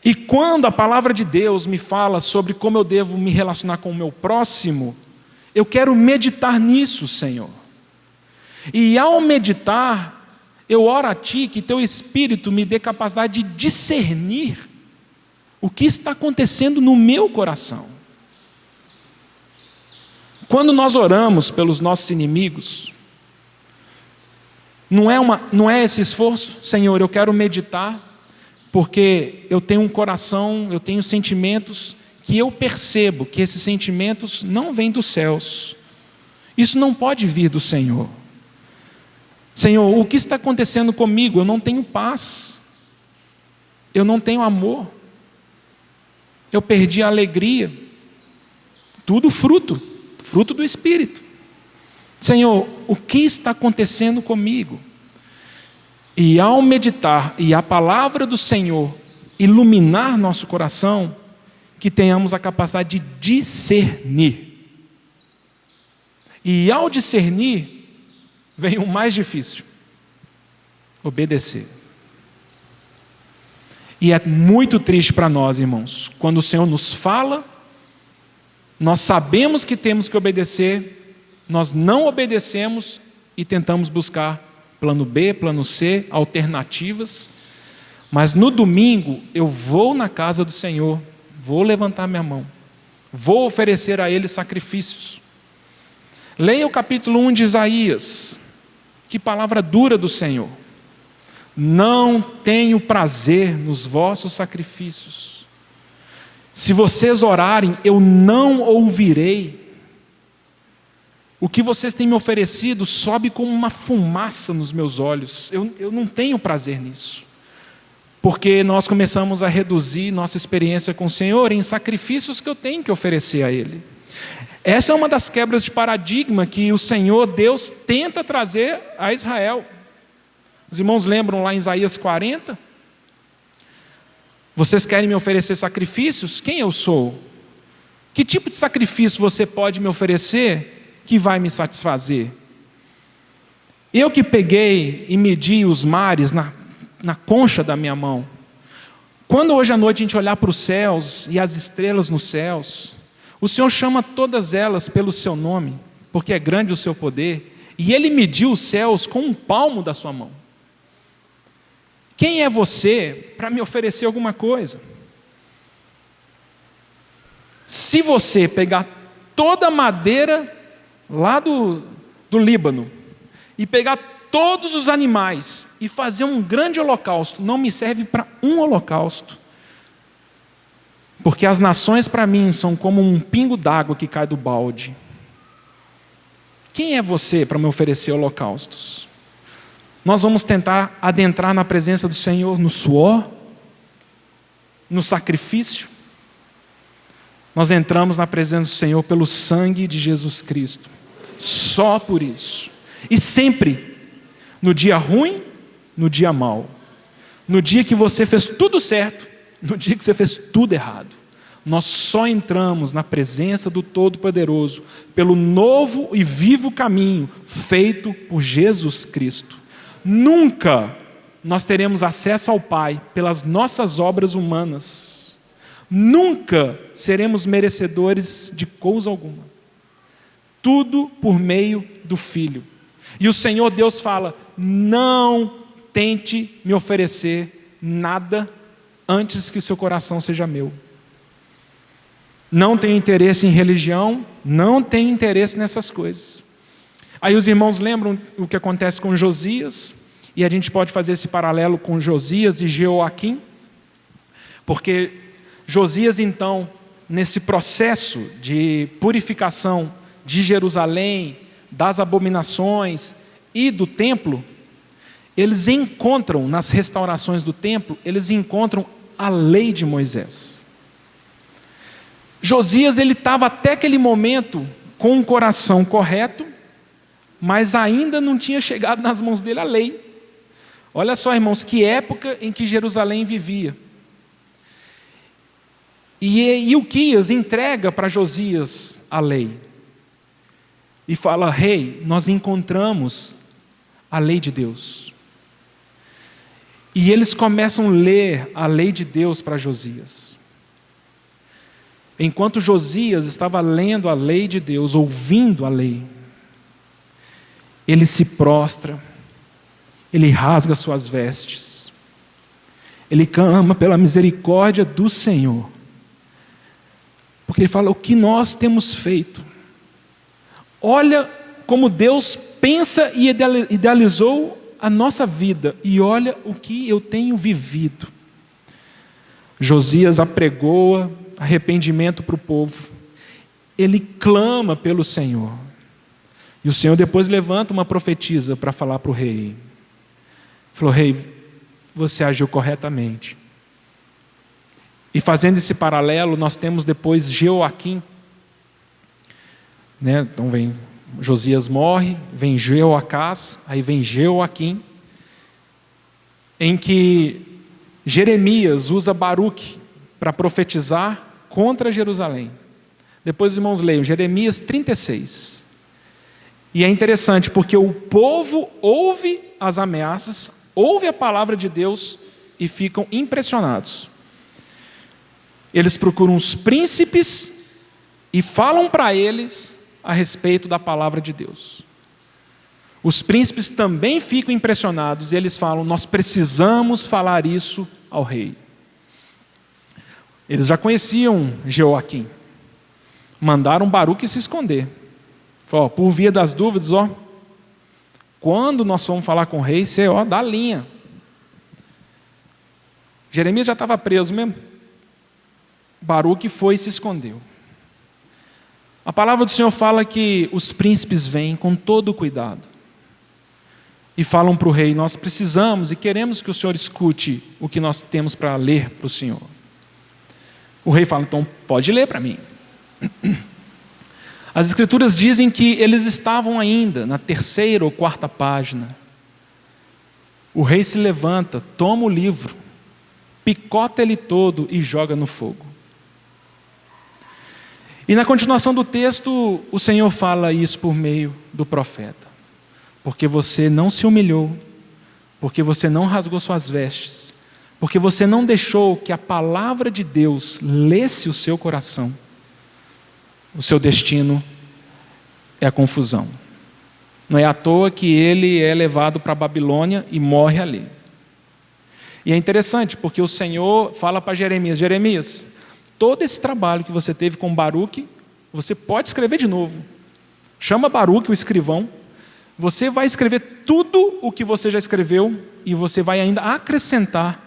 E quando a palavra de Deus me fala sobre como eu devo me relacionar com o meu próximo, eu quero meditar nisso, Senhor. E ao meditar, eu oro a Ti que Teu Espírito me dê capacidade de discernir o que está acontecendo no meu coração. Quando nós oramos pelos nossos inimigos, não é esse esforço? Senhor, eu quero meditar, porque eu tenho um coração, eu tenho sentimentos que eu percebo que esses sentimentos não vêm dos céus. Isso não pode vir do Senhor. Senhor, o que está acontecendo comigo? Eu não tenho paz. eu não tenho amor, eu perdi a alegria, tudo fruto do Espírito. Senhor, o que está acontecendo comigo? E ao meditar e a palavra do Senhor iluminar nosso coração, que tenhamos a capacidade de discernir. E ao discernir, vem o mais difícil: obedecer. E é muito triste para nós, irmãos, quando o Senhor nos fala, nós sabemos que temos que obedecer, nós não obedecemos e tentamos buscar plano B, plano C, alternativas. Mas no domingo eu vou na casa do Senhor, vou levantar minha mão, vou oferecer a Ele sacrifícios. Leia o capítulo 1 de Isaías. Que palavra dura do Senhor: não tenho prazer nos vossos sacrifícios. Se vocês orarem, eu não ouvirei. O que vocês têm me oferecido sobe como uma fumaça nos meus olhos. Eu não tenho prazer nisso. Porque nós começamos a reduzir nossa experiência com o Senhor em sacrifícios que eu tenho que oferecer a Ele. Essa é uma das quebras de paradigma que o Senhor Deus tenta trazer a Israel. Os irmãos lembram lá em Isaías 40? Vocês querem me oferecer sacrifícios? Quem eu sou? Que tipo de sacrifício você pode me oferecer que vai me satisfazer? Eu que peguei e medi os mares na concha da minha mão. Quando hoje à noite a gente olhar para os céus e as estrelas nos céus, o Senhor chama todas elas pelo seu nome, porque é grande o seu poder, e Ele mediu os céus com um palmo da sua mão. Quem é você para me oferecer alguma coisa? Se você pegar toda a madeira lá do Líbano e pegar todos os animais e fazer um grande holocausto, não me serve para um holocausto. Porque as nações para mim são como um pingo d'água que cai do balde. Quem é você para me oferecer holocaustos? Nós vamos tentar adentrar na presença do Senhor no suor, no sacrifício. Nós entramos na presença do Senhor pelo sangue de Jesus Cristo. Só por isso. E sempre, no dia ruim, no dia mau. No dia que você fez tudo certo, no dia que você fez tudo errado. Nós só entramos na presença do Todo-Poderoso pelo novo e vivo caminho feito por Jesus Cristo. Nunca nós teremos acesso ao Pai pelas nossas obras humanas. Nunca seremos merecedores de coisa alguma. Tudo por meio do Filho. E o Senhor Deus fala: não tente me oferecer nada antes que o seu coração seja meu. Não tem interesse em religião, não tem interesse nessas coisas. Aí os irmãos lembram o que acontece com Josias, e a gente pode fazer esse paralelo com Josias e Jeoaquim, porque Josias então, nesse processo de purificação de Jerusalém, das abominações e do templo, eles encontram, nas restaurações do templo, eles encontram a lei de Moisés. Josias, ele estava até aquele momento com o coração correto, mas ainda não tinha chegado nas mãos dele a lei. Olha só, irmãos, que época em que Jerusalém vivia. E Ilquias entrega para Josias a lei. E fala: rei, nós encontramos a lei de Deus. E eles começam a ler a lei de Deus para Josias. Enquanto Josias estava lendo a lei de Deus, ouvindo a lei, ele se prostra, ele rasga suas vestes, ele clama pela misericórdia do Senhor, porque ele fala: o que nós temos feito? Olha como Deus pensa e idealizou a nossa vida, e olha o que eu tenho vivido. Josias apregoa arrependimento para o povo, ele clama pelo Senhor, e o Senhor depois levanta uma profetisa para falar para o rei. Falou: rei, você agiu corretamente, E fazendo esse paralelo, nós temos depois Jeoaquim, né? Então vem Josias morre, vem Jeoacás, aí vem Jeoaquim, em que Jeremias usa Baruque para profetizar contra Jerusalém. Depois os irmãos leiam Jeremias 36. E é interessante porque o povo ouve as ameaças, ouve a palavra de Deus e ficam impressionados. Eles procuram os príncipes e falam para eles a respeito da palavra de Deus. Os príncipes também ficam impressionados e eles falam: nós precisamos falar isso ao rei. Eles já conheciam Jeoaquim, mandaram Baruque se esconder. Falaram: por via das dúvidas, quando nós vamos falar com o rei, você dá a linha. Jeremias já estava preso mesmo. Baruque foi e se escondeu. A palavra do Senhor fala que os príncipes vêm com todo o cuidado e falam para o rei: nós precisamos e queremos que o Senhor escute o que nós temos para ler para o Senhor. O rei fala: então pode ler para mim. As escrituras dizem que eles estavam ainda na 3ª ou 4ª página. O rei se levanta, toma o livro, picota ele todo e joga no fogo. E na continuação do texto, o Senhor fala isso por meio do profeta: porque você não se humilhou, porque você não rasgou suas vestes, porque você não deixou que a palavra de Deus lesse o seu coração, o seu destino é a confusão. Não é à toa que ele é levado para a Babilônia e morre ali. E é interessante, porque o Senhor fala para Jeremias: Jeremias, todo esse trabalho que você teve com Baruque, você pode escrever de novo. Chama Baruque, o escrivão, você vai escrever tudo o que você já escreveu e você vai ainda acrescentar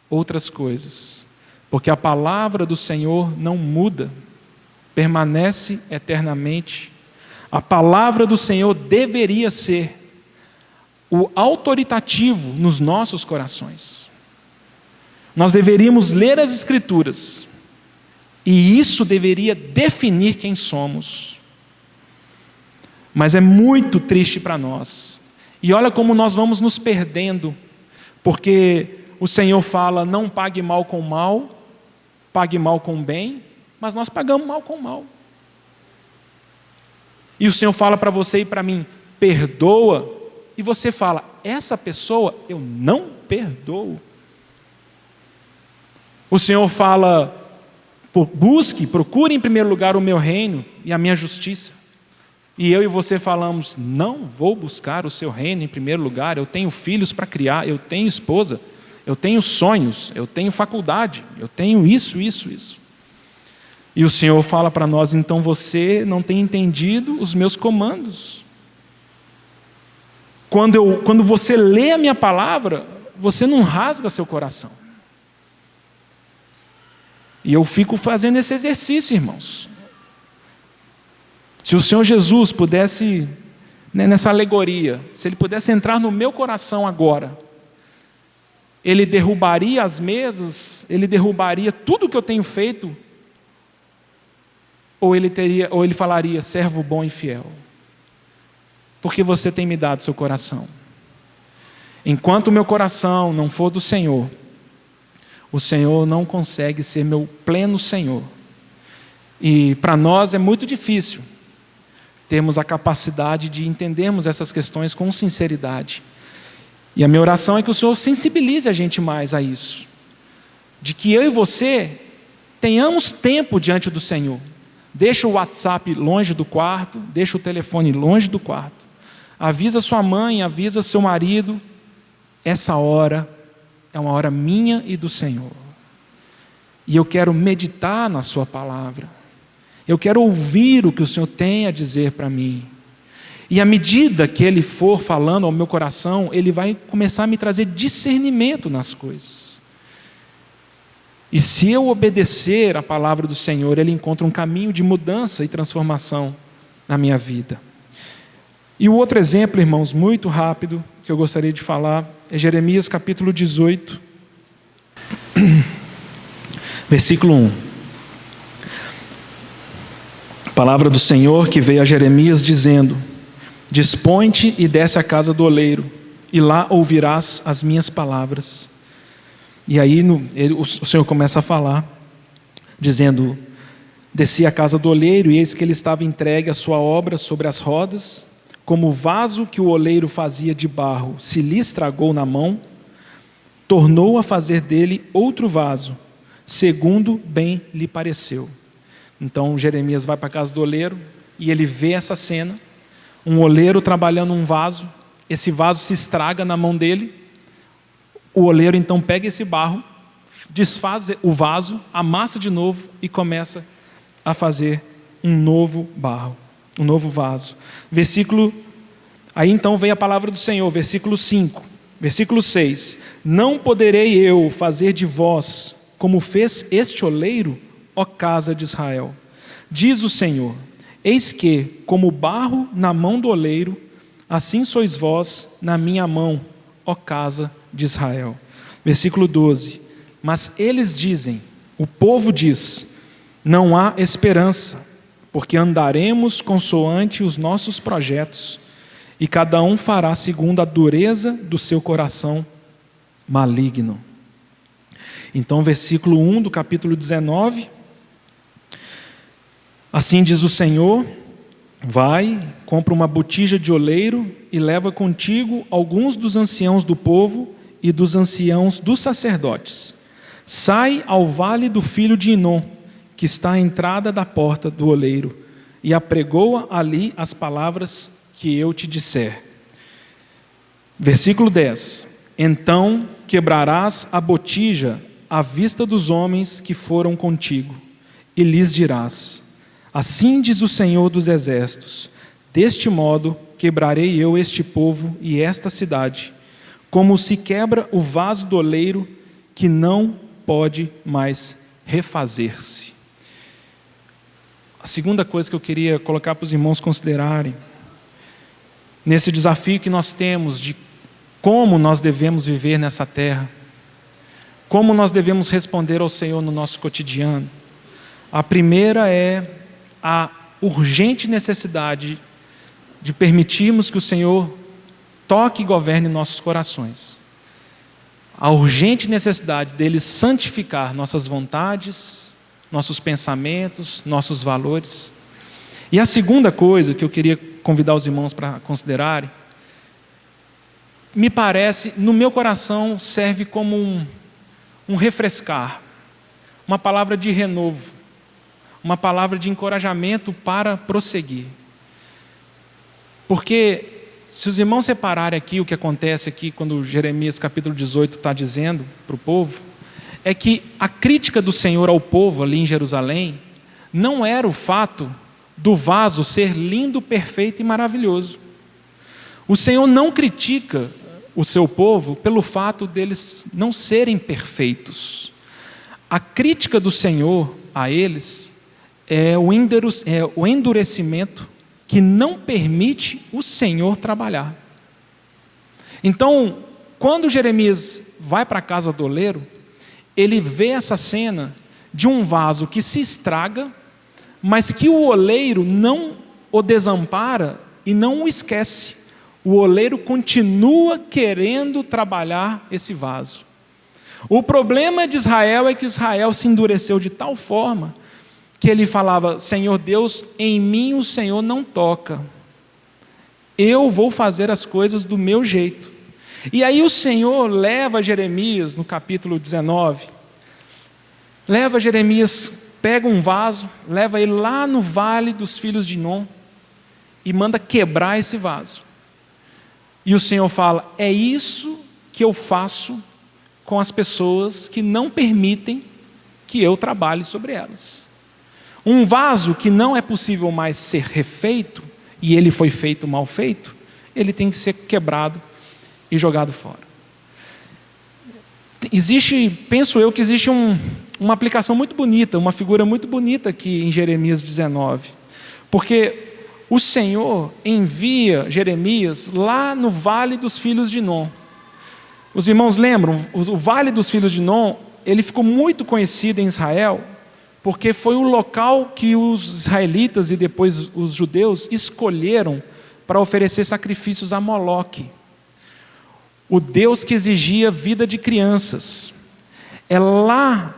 outras coisas, porque a palavra do Senhor não muda, permanece eternamente. A palavra do Senhor deveria ser o autoritativo nos nossos corações. Nós deveríamos ler as Escrituras e isso deveria definir quem somos. Mas é muito triste para nós. E olha como nós vamos nos perdendo, porque o Senhor fala: não pague mal com mal, pague mal com bem, mas nós pagamos mal com mal. E o Senhor fala para você e para mim: perdoa, e você fala: essa pessoa eu não perdoo. O Senhor fala: busque, procure em primeiro lugar o meu reino e a minha justiça. E eu e você falamos: não vou buscar o seu reino em primeiro lugar, eu tenho filhos para criar, eu tenho esposa, eu tenho sonhos, eu tenho faculdade, eu tenho isso. E o Senhor fala para nós: então você não tem entendido os meus comandos. Quando você lê a minha palavra, você não rasga seu coração. E eu fico fazendo esse exercício, irmãos. Se o Senhor Jesus pudesse, nessa alegoria, se Ele pudesse entrar no meu coração agora, Ele derrubaria as mesas, Ele derrubaria tudo que eu tenho feito, ou Ele falaria: servo bom e fiel, porque você tem me dado seu coração. Enquanto o meu coração não for do Senhor, o Senhor não consegue ser meu pleno Senhor. E para nós é muito difícil termos a capacidade de entendermos essas questões com sinceridade. E a minha oração é que o Senhor sensibilize a gente mais a isso, de que eu e você tenhamos tempo diante do Senhor. Deixa o WhatsApp longe do quarto, deixa o telefone longe do quarto, avisa sua mãe, avisa seu marido: essa hora é uma hora minha e do Senhor, e eu quero meditar na sua palavra, eu quero ouvir o que o Senhor tem a dizer para mim. E à medida que Ele for falando ao meu coração, Ele vai começar a me trazer discernimento nas coisas. E se eu obedecer a palavra do Senhor, Ele encontra um caminho de mudança e transformação na minha vida. E o outro exemplo, irmãos, muito rápido, que eu gostaria de falar, é Jeremias capítulo 18. Versículo 1. Palavra do Senhor que veio a Jeremias dizendo: Dispõe-te e desce à casa do oleiro, e lá ouvirás as minhas palavras. E aí o Senhor começa a falar, dizendo: Desci à casa do oleiro, e eis que ele estava entregue à sua obra sobre as rodas, como o vaso que o oleiro fazia de barro se lhe estragou na mão, tornou a fazer dele outro vaso, segundo bem lhe pareceu. Então Jeremias vai para a casa do oleiro e ele vê essa cena, um oleiro trabalhando um vaso, esse vaso se estraga na mão dele, o oleiro então pega esse barro, desfaz o vaso, amassa de novo e começa a fazer um novo barro, um novo vaso. Aí então vem a palavra do Senhor, versículo 5, versículo 6, não poderei eu fazer de vós como fez este oleiro, ó casa de Israel? Diz o Senhor: eis que, como barro na mão do oleiro, assim sois vós na minha mão, ó casa de Israel. Versículo 12, mas eles dizem, o povo diz, não há esperança, porque andaremos consoante os nossos projetos, e cada um fará segundo a dureza do seu coração maligno. Então, versículo 1 do capítulo 19, assim diz o Senhor: vai, compra uma botija de oleiro e leva contigo alguns dos anciãos do povo e dos anciãos dos sacerdotes. Sai ao vale do filho de Inom, que está à entrada da porta do oleiro, e apregoa ali as palavras que eu te disser. Versículo 10, então quebrarás a botija à vista dos homens que foram contigo, e lhes dirás: assim diz o Senhor dos exércitos, deste modo quebrarei eu este povo e esta cidade, como se quebra o vaso do oleiro que não pode mais refazer-se. A segunda coisa que eu queria colocar para os irmãos considerarem, nesse desafio que nós temos de como nós devemos viver nessa terra, como nós devemos responder ao Senhor no nosso cotidiano. A primeira é a urgente necessidade de permitirmos que o Senhor toque e governe nossos corações. A urgente necessidade dele santificar nossas vontades, nossos pensamentos, nossos valores. E a segunda coisa que eu queria convidar os irmãos para considerarem, me parece, no meu coração, serve como um refrescar, uma palavra de renovo, uma palavra de encorajamento para prosseguir. Porque se os irmãos repararem aqui o que acontece aqui quando Jeremias capítulo 18 está dizendo para o povo, é que a crítica do Senhor ao povo ali em Jerusalém não era o fato do vaso ser lindo, perfeito e maravilhoso. O Senhor não critica o seu povo pelo fato deles não serem perfeitos. A crítica do Senhor a eles é o endurecimento que não permite o Senhor trabalhar. Então, quando Jeremias vai para a casa do oleiro, ele vê essa cena de um vaso que se estraga, mas que o oleiro não o desampara e não o esquece. O oleiro continua querendo trabalhar esse vaso. O problema de Israel é que Israel se endureceu de tal forma que ele falava: Senhor Deus, em mim o Senhor não toca. Eu vou fazer as coisas do meu jeito. E aí o Senhor leva Jeremias, no capítulo 19, leva Jeremias, pega um vaso, leva ele lá no vale dos filhos de Inom e manda quebrar esse vaso. E o Senhor fala: é isso que eu faço com as pessoas que não permitem que eu trabalhe sobre elas. Um vaso que não é possível mais ser refeito, e ele foi feito mal feito, ele tem que ser quebrado e jogado fora. Penso eu que existe uma aplicação muito bonita, uma figura muito bonita aqui em Jeremias 19, porque o Senhor envia Jeremias lá no vale dos filhos de Inom. Os irmãos lembram, o vale dos filhos de Inom ele ficou muito conhecido em Israel, porque foi o local que os israelitas e depois os judeus escolheram para oferecer sacrifícios a Moloque, o deus que exigia vida de crianças. É lá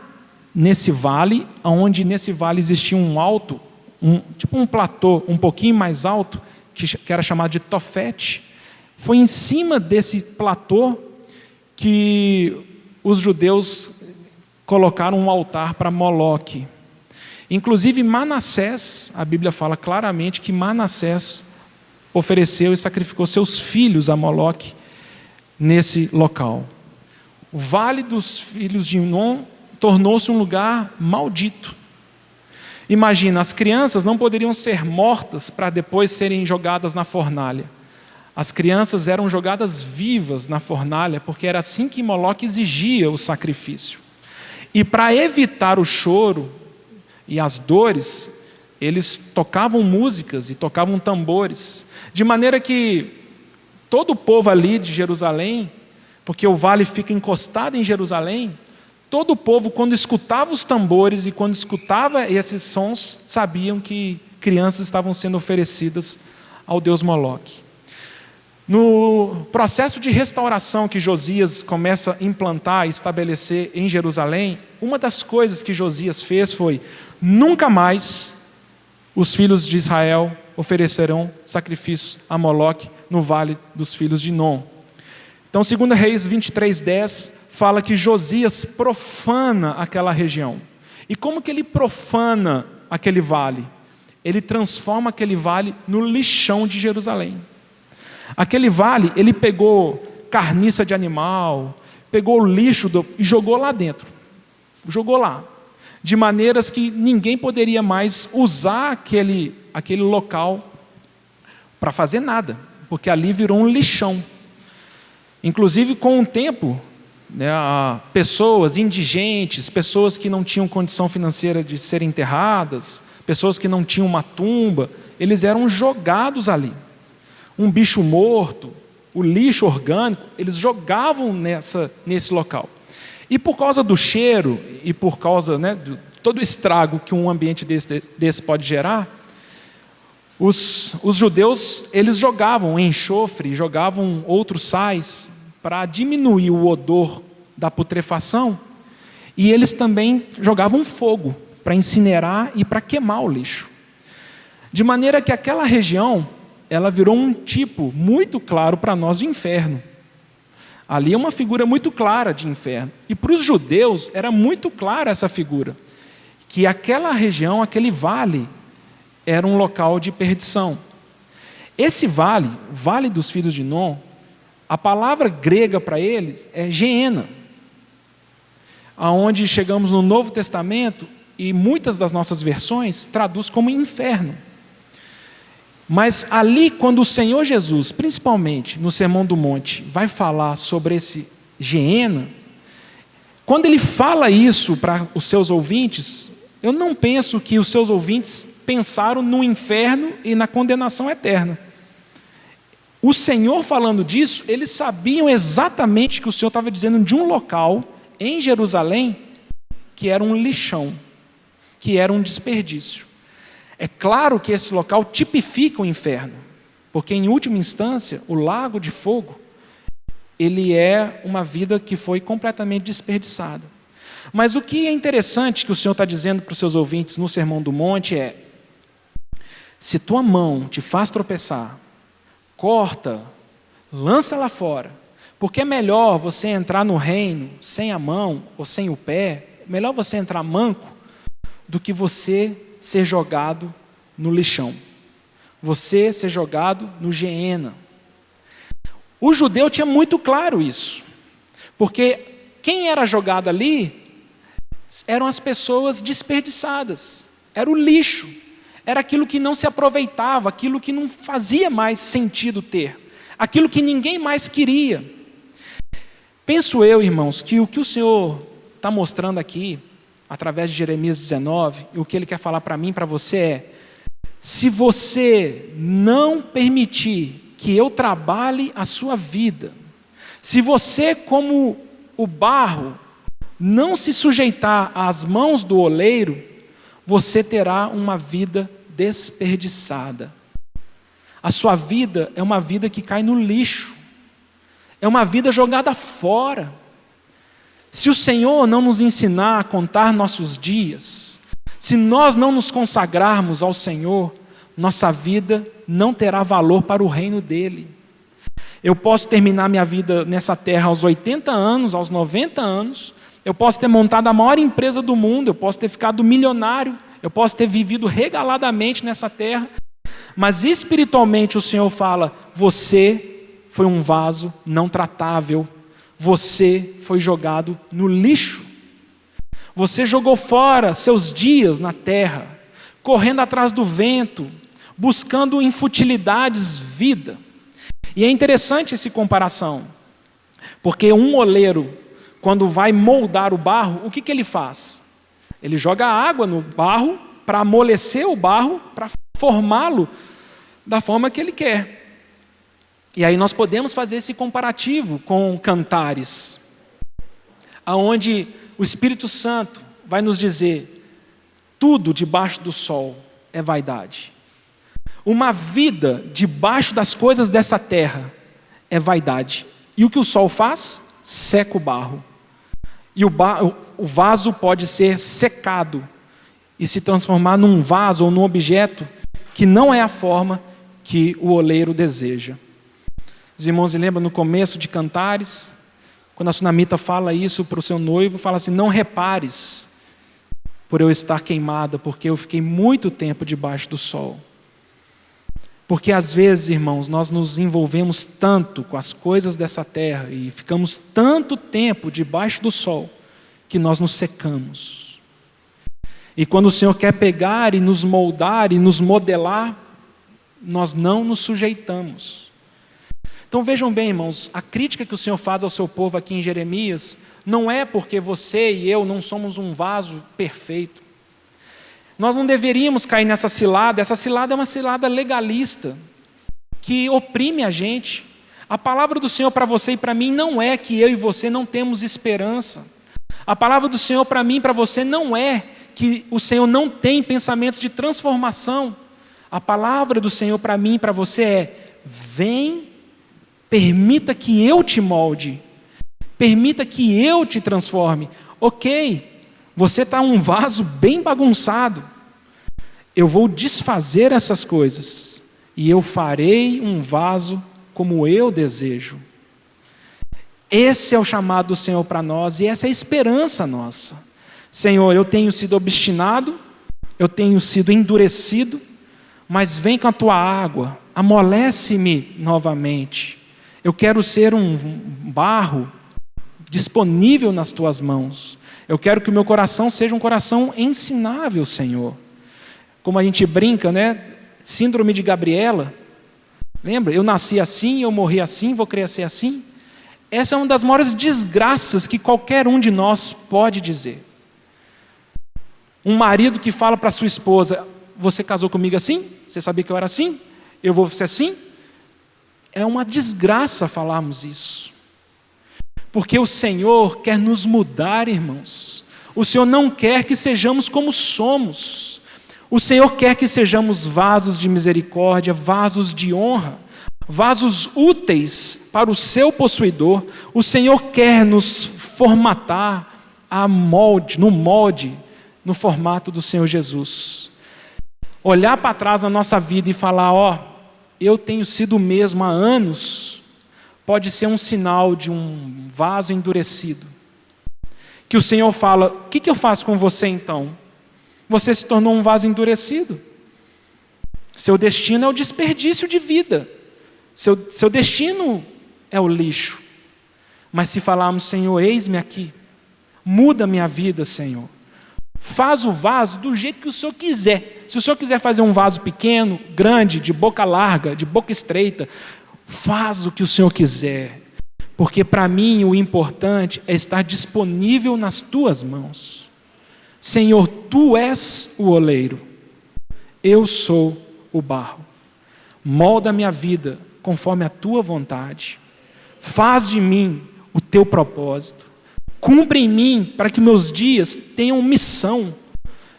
nesse vale, onde nesse vale existia um alto, tipo um platô um pouquinho mais alto, que era chamado de Tofete. Foi em cima desse platô que os judeus colocaram um altar para Moloque. Inclusive Manassés, a Bíblia fala claramente que Manassés ofereceu e sacrificou seus filhos a Moloque nesse local. O Vale dos Filhos de Inom tornou-se um lugar maldito. Imagina, as crianças não poderiam ser mortas para depois serem jogadas na fornalha. As crianças eram jogadas vivas na fornalha, porque era assim que Moloque exigia o sacrifício. E para evitar o choro e as dores, eles tocavam músicas e tocavam tambores, de maneira que todo o povo ali de Jerusalém, porque o vale fica encostado em Jerusalém, todo o povo, quando escutava os tambores e quando escutava esses sons, sabiam que crianças estavam sendo oferecidas ao deus Moloque. No processo de restauração que Josias começa a implantar e estabelecer em Jerusalém, uma das coisas que Josias fez foi: nunca mais os filhos de Israel oferecerão sacrifícios a Moloque no Vale dos Filhos de Inom. Então, 2 Reis 23:10 fala que Josias profana aquela região. E como que ele profana aquele vale? Ele transforma aquele vale no lixão de Jerusalém. Aquele vale, ele pegou carniça de animal, pegou o lixo e jogou lá dentro. Jogou lá. De maneiras que ninguém poderia mais usar aquele local para fazer nada, porque ali virou um lixão. Inclusive, com o tempo, pessoas indigentes, pessoas que não tinham condição financeira de serem enterradas, pessoas que não tinham uma tumba, eles eram jogados ali. Um bicho morto, o lixo orgânico, eles jogavam nesse local. E por causa do cheiro e por causa de todo o estrago que um ambiente desse pode gerar, os judeus, eles jogavam enxofre, jogavam outros sais para diminuir o odor da putrefação, e eles também jogavam fogo para incinerar e para queimar o lixo. De maneira que aquela região, ela virou um tipo muito claro para nós de inferno. Ali é uma figura muito clara de inferno. E para os judeus era muito clara essa figura, que aquela região, aquele vale, era um local de perdição. Esse vale, o Vale dos Filhos de Inom, a palavra grega para eles é Geena, aonde chegamos no Novo Testamento e muitas das nossas versões traduz como inferno. Mas ali, quando o Senhor Jesus, principalmente no Sermão do Monte, vai falar sobre esse Geena, quando ele fala isso para os seus ouvintes, eu não penso que os seus ouvintes pensaram no inferno e na condenação eterna. O Senhor falando disso, eles sabiam exatamente que o Senhor estava dizendo de um local em Jerusalém que era um lixão, que era um desperdício. É claro que esse local tipifica o inferno, porque em última instância, o lago de fogo, ele é uma vida que foi completamente desperdiçada. Mas o que é interessante que o Senhor está dizendo para os seus ouvintes no Sermão do Monte é: se tua mão te faz tropeçar, corta, lança lá fora, porque é melhor você entrar no reino sem a mão ou sem o pé, é melhor você entrar manco do que você ser jogado no lixão, você ser jogado no Geena. O judeu tinha muito claro isso, porque quem era jogado ali eram as pessoas desperdiçadas, era o lixo, era aquilo que não se aproveitava, aquilo que não fazia mais sentido ter, aquilo que ninguém mais queria. Penso eu, irmãos, que o que o Senhor está mostrando aqui, através de Jeremias 19, e o que Ele quer falar para mim e para você é: se você não permitir que eu trabalhe a sua vida, se você, como o barro, não se sujeitar às mãos do oleiro, você terá uma vida desperdiçada. A sua vida é uma vida que cai no lixo, é uma vida jogada fora. Se o Senhor não nos ensinar a contar nossos dias, se nós não nos consagrarmos ao Senhor, nossa vida não terá valor para o reino dEle. Eu posso terminar minha vida nessa terra aos 80 anos, aos 90 anos, eu posso ter montado a maior empresa do mundo, eu posso ter ficado milionário, eu posso ter vivido regaladamente nessa terra, mas espiritualmente o Senhor fala: você foi um vaso não tratável, você foi jogado no lixo, você jogou fora seus dias na terra, correndo atrás do vento, buscando em futilidades vida. E é interessante essa comparação, porque um oleiro, quando vai moldar o barro, o que ele faz? Ele joga água no barro para amolecer o barro, para formá-lo da forma que ele quer. E aí nós podemos fazer esse comparativo com Cantares, aonde o Espírito Santo vai nos dizer: tudo debaixo do sol é vaidade. Uma vida debaixo das coisas dessa terra é vaidade. E o que o sol faz? Seca o barro. E o vaso pode ser secado e se transformar num vaso ou num objeto que não é a forma que o oleiro deseja. Os irmãos se lembram no começo de Cantares, quando a sunamita fala isso para o seu noivo, fala assim: não repares por eu estar queimada, porque eu fiquei muito tempo debaixo do sol. Porque às vezes, irmãos, nós nos envolvemos tanto com as coisas dessa terra e ficamos tanto tempo debaixo do sol, que nós nos secamos. E quando o Senhor quer pegar e nos moldar e nos modelar, nós não nos sujeitamos. Então vejam bem, irmãos, a crítica que o Senhor faz ao seu povo aqui em Jeremias, não é porque você e eu não somos um vaso perfeito. Nós não deveríamos cair nessa cilada. Essa cilada é uma cilada legalista, que oprime a gente. A palavra do Senhor para você e para mim não é que eu e você não temos esperança. A palavra do Senhor para mim e para você não é que o Senhor não tem pensamentos de transformação. A palavra do Senhor para mim e para você é: vem, permita que eu te molde, permita que eu te transforme. Ok, você está um vaso bem bagunçado, eu vou desfazer essas coisas e eu farei um vaso como eu desejo. Esse é o chamado do Senhor para nós e essa é a esperança nossa. Senhor, eu tenho sido obstinado, eu tenho sido endurecido, mas vem com a tua água, amolece-me novamente. Eu quero ser um barro disponível nas tuas mãos. Eu quero que o meu coração seja um coração ensinável, Senhor. Como a gente brinca, né? Síndrome de Gabriela. Lembra? Eu nasci assim, eu morri assim, vou crescer assim. Essa é uma das maiores desgraças que qualquer um de nós pode dizer. Um marido que fala para sua esposa: você casou comigo assim? Você sabia que eu era assim? Eu vou ser assim? É uma desgraça falarmos isso. Porque o Senhor quer nos mudar, irmãos. O Senhor não quer que sejamos como somos. O Senhor quer que sejamos vasos de misericórdia, vasos de honra, vasos úteis para o seu possuidor. O Senhor quer nos formatar no formato do Senhor Jesus. Olhar para trás na nossa vida e falar: ó, eu tenho sido o mesmo há anos, pode ser um sinal de um vaso endurecido. Que o Senhor fala: o que eu faço com você então? Você se tornou um vaso endurecido. Seu destino é o desperdício de vida. Seu destino é o lixo. Mas se falarmos: Senhor, eis-me aqui, muda a minha vida, Senhor. Faz o vaso do jeito que o Senhor quiser. Se o Senhor quiser fazer um vaso pequeno, grande, de boca larga, de boca estreita, faz o que o Senhor quiser. Porque para mim o importante é estar disponível nas tuas mãos. Senhor, tu és o oleiro, eu sou o barro. Molda a minha vida conforme a tua vontade. Faz de mim o teu propósito. Cumpre em mim para que meus dias tenham missão,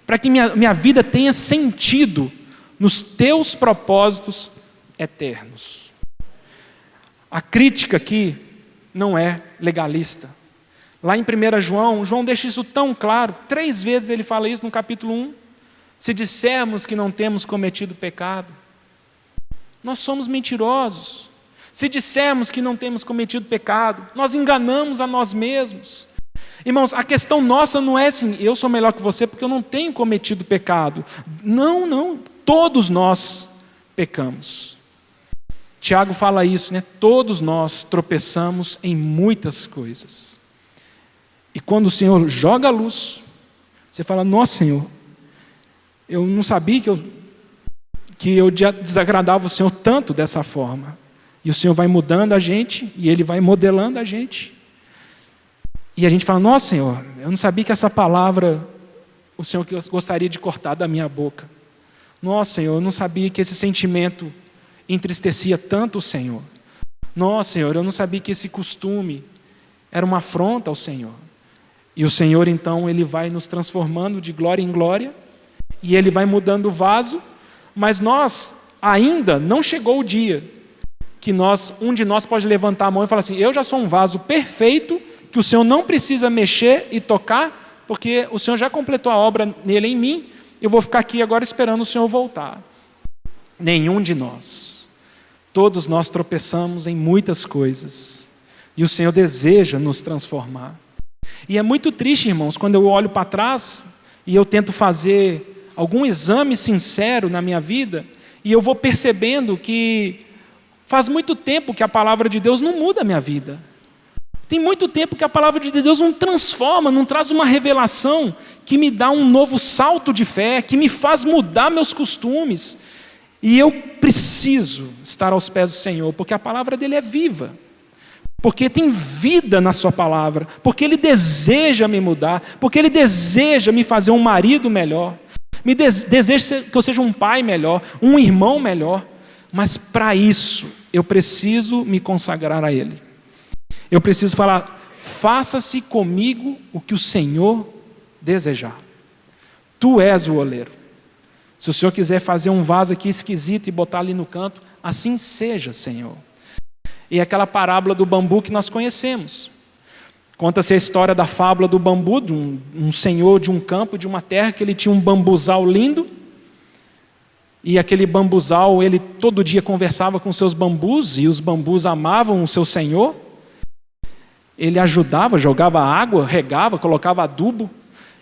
para que minha vida tenha sentido nos teus propósitos eternos. A crítica aqui não é legalista. Lá em 1 João, João deixa isso tão claro, 3 vezes ele fala isso no capítulo 1. Se dissermos que não temos cometido pecado, nós somos mentirosos. Se dissermos que não temos cometido pecado, nós enganamos a nós mesmos. Irmãos, a questão nossa não é assim, eu sou melhor que você porque eu não tenho cometido pecado. Não, todos nós pecamos. Tiago fala isso, né? Todos nós tropeçamos em muitas coisas. E quando o Senhor joga a luz, você fala, nossa, Senhor, eu não sabia que eu desagradava o Senhor tanto dessa forma. E o Senhor vai mudando a gente, e Ele vai modelando a gente. E a gente fala, nossa, Senhor, eu não sabia que essa palavra o Senhor gostaria de cortar da minha boca. Nossa, Senhor, eu não sabia que esse sentimento entristecia tanto o Senhor. Nossa, Senhor, eu não sabia que esse costume era uma afronta ao Senhor. E o Senhor, então, Ele vai nos transformando de glória em glória, e Ele vai mudando o vaso, mas nós, ainda não chegou o dia que um de nós pode levantar a mão e falar assim, eu já sou um vaso perfeito, que o Senhor não precisa mexer e tocar, porque o Senhor já completou a obra nele em mim, eu vou ficar aqui agora esperando o Senhor voltar. Nenhum de nós. Todos nós tropeçamos em muitas coisas, e o Senhor deseja nos transformar. E é muito triste, irmãos, quando eu olho para trás, e eu tento fazer algum exame sincero na minha vida, e eu vou percebendo que faz muito tempo que a palavra de Deus não muda a minha vida. Tem muito tempo que a palavra de Deus não transforma, não traz uma revelação que me dá um novo salto de fé, que me faz mudar meus costumes. E eu preciso estar aos pés do Senhor, porque a palavra dele é viva, porque tem vida na sua palavra, porque Ele deseja me mudar, porque Ele deseja me fazer um marido melhor, deseja que eu seja um pai melhor, um irmão melhor, mas para isso eu preciso me consagrar a Ele. Eu preciso falar, faça-se comigo o que o Senhor desejar. Tu és o oleiro. Se o Senhor quiser fazer um vaso aqui esquisito e botar ali no canto, assim seja, Senhor. E aquela parábola do bambu que nós conhecemos. Conta-se a história da fábula do bambu, de um senhor de um campo, de uma terra, que ele tinha um bambuzal lindo, e aquele bambuzal, ele todo dia conversava com seus bambus, e os bambus amavam o seu senhor. Ele ajudava, jogava água, regava, colocava adubo,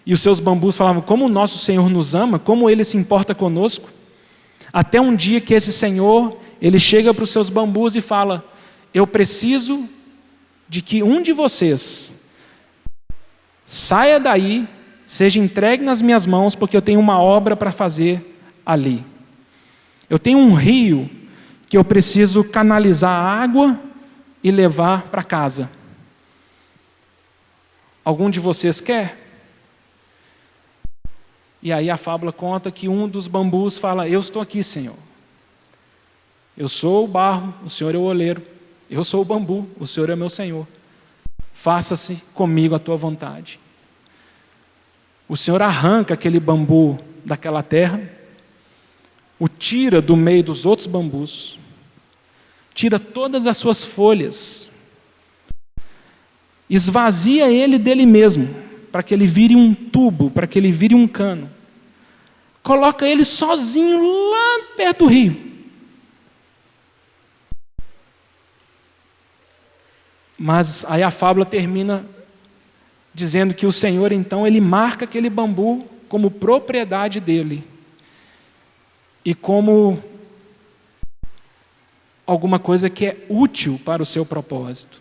e os seus bambus falavam, como o nosso Senhor nos ama, como Ele se importa conosco. Até um dia que esse Senhor, Ele chega para os seus bambus e fala, eu preciso de que um de vocês saia daí, seja entregue nas minhas mãos, porque eu tenho uma obra para fazer ali. Eu tenho um rio que eu preciso canalizar água e levar para casa. Algum de vocês quer? E aí a fábula conta que um dos bambus fala, eu estou aqui, Senhor. Eu sou o barro, o Senhor é o oleiro. Eu sou o bambu, o Senhor é meu Senhor. Faça-se comigo a tua vontade. O Senhor arranca aquele bambu daquela terra, o tira do meio dos outros bambus, tira todas as suas folhas, esvazia ele dele mesmo, para que ele vire um tubo, para que ele vire um cano. Coloca ele sozinho lá perto do rio. Mas aí a fábula termina dizendo que o Senhor, então, Ele marca aquele bambu como propriedade dele e como alguma coisa que é útil para o seu propósito.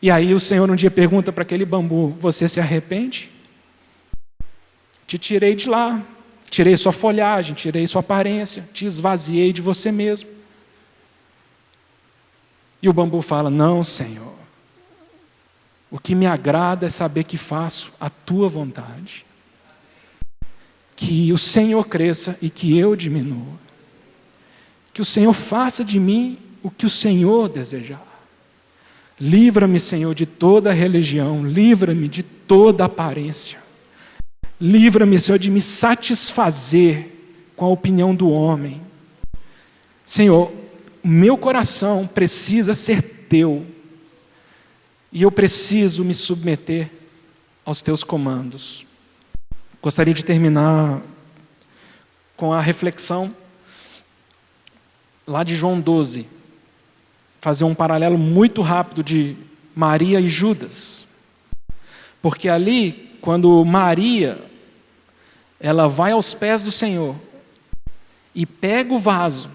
E aí o Senhor um dia pergunta para aquele bambu, você se arrepende? Te tirei de lá, tirei sua folhagem, tirei sua aparência, te esvaziei de você mesmo. E o bambu fala, não, Senhor, o que me agrada é saber que faço a tua vontade. Que o Senhor cresça e que eu diminua. Que o Senhor faça de mim o que o Senhor desejar. Livra-me, Senhor, de toda religião, livra-me de toda aparência. Livra-me, Senhor, de me satisfazer com a opinião do homem. Senhor, meu coração precisa ser teu, e eu preciso me submeter aos teus comandos. Gostaria de terminar com a reflexão lá de João 12, fazer um paralelo muito rápido de Maria e Judas, porque ali, quando Maria, ela vai aos pés do Senhor e pega o vaso,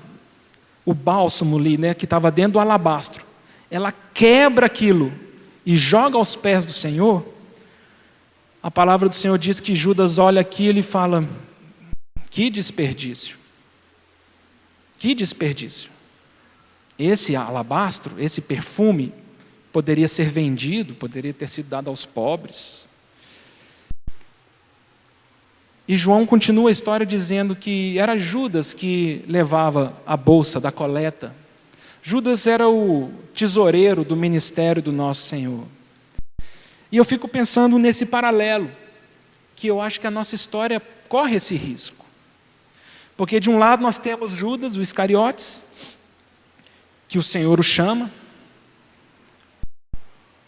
o bálsamo ali, que estava dentro do alabastro, ela quebra aquilo e joga aos pés do Senhor. A palavra do Senhor diz que Judas olha aquilo e fala: que desperdício, que desperdício. Esse alabastro, esse perfume, poderia ser vendido, poderia ter sido dado aos pobres. E João continua a história dizendo que era Judas que levava a bolsa da coleta. Judas era o tesoureiro do ministério do nosso Senhor. E eu fico pensando nesse paralelo, que eu acho que a nossa história corre esse risco. Porque de um lado nós temos Judas, o Iscariotes, que o Senhor o chama.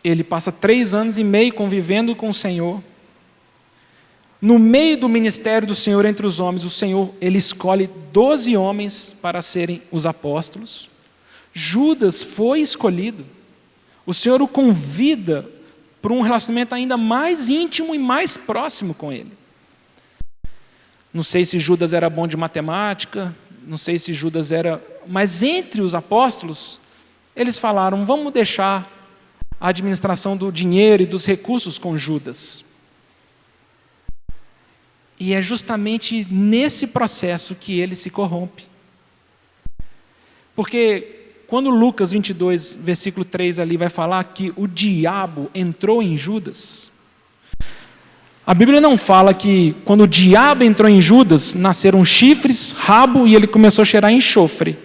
Ele passa 3 anos e meio convivendo com o Senhor. No meio do ministério do Senhor entre os homens, o Senhor, ele escolhe 12 homens para serem os apóstolos. Judas foi escolhido. O Senhor o convida para um relacionamento ainda mais íntimo e mais próximo com ele. Não sei se Judas era bom de matemática, não sei se Judas era... Mas entre os apóstolos, eles falaram: vamos deixar a administração do dinheiro e dos recursos com Judas. E é justamente nesse processo que ele se corrompe. Porque quando Lucas 22, versículo 3 ali vai falar que o diabo entrou em Judas, a Bíblia não fala que quando o diabo entrou em Judas, nasceram chifres, rabo e ele começou a cheirar enxofre.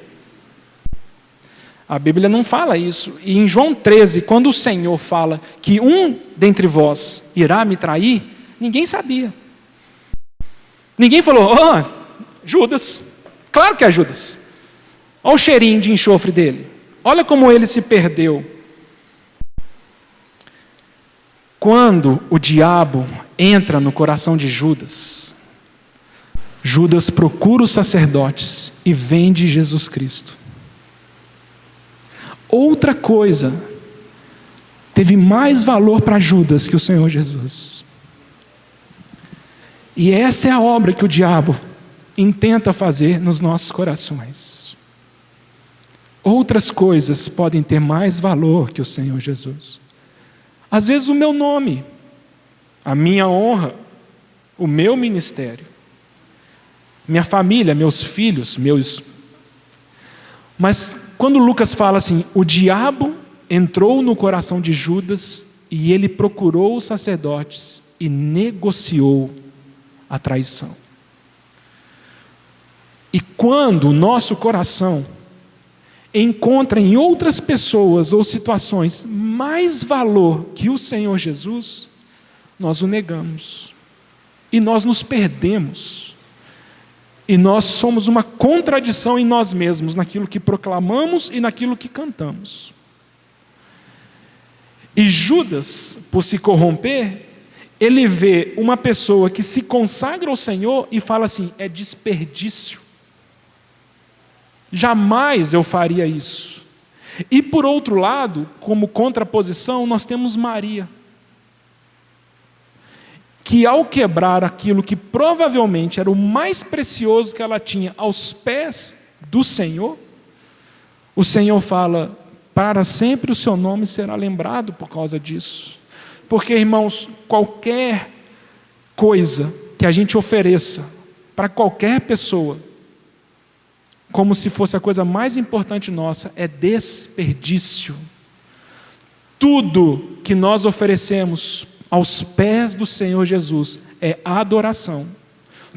A Bíblia não fala isso. E em João 13, quando o Senhor fala que um dentre vós irá me trair, ninguém sabia. Ninguém falou: Judas, claro que é Judas. Olha o cheirinho de enxofre dele. Olha como ele se perdeu. Quando o diabo entra no coração de Judas, Judas procura os sacerdotes e vende Jesus Cristo. Outra coisa teve mais valor para Judas que o Senhor Jesus. E essa é a obra que o diabo intenta fazer nos nossos corações. Outras coisas podem ter mais valor que o Senhor Jesus. Às vezes o meu nome, a minha honra, o meu ministério, minha família, meus filhos, Mas quando Lucas fala assim, o diabo entrou no coração de Judas e ele procurou os sacerdotes e negociou a traição. E quando o nosso coração encontra em outras pessoas ou situações mais valor que o Senhor Jesus, nós o negamos. E nós nos perdemos. E nós somos uma contradição em nós mesmos, naquilo que proclamamos e naquilo que cantamos. E Judas, por se corromper, ele vê uma pessoa que se consagra ao Senhor e fala assim: é desperdício. Jamais eu faria isso. E por outro lado, como contraposição, nós temos Maria, que ao quebrar aquilo que provavelmente era o mais precioso que ela tinha aos pés do Senhor, o Senhor fala: para sempre o seu nome será lembrado por causa disso. Porque, irmãos, qualquer coisa que a gente ofereça para qualquer pessoa, como se fosse a coisa mais importante nossa, é desperdício. Tudo que nós oferecemos aos pés do Senhor Jesus é adoração.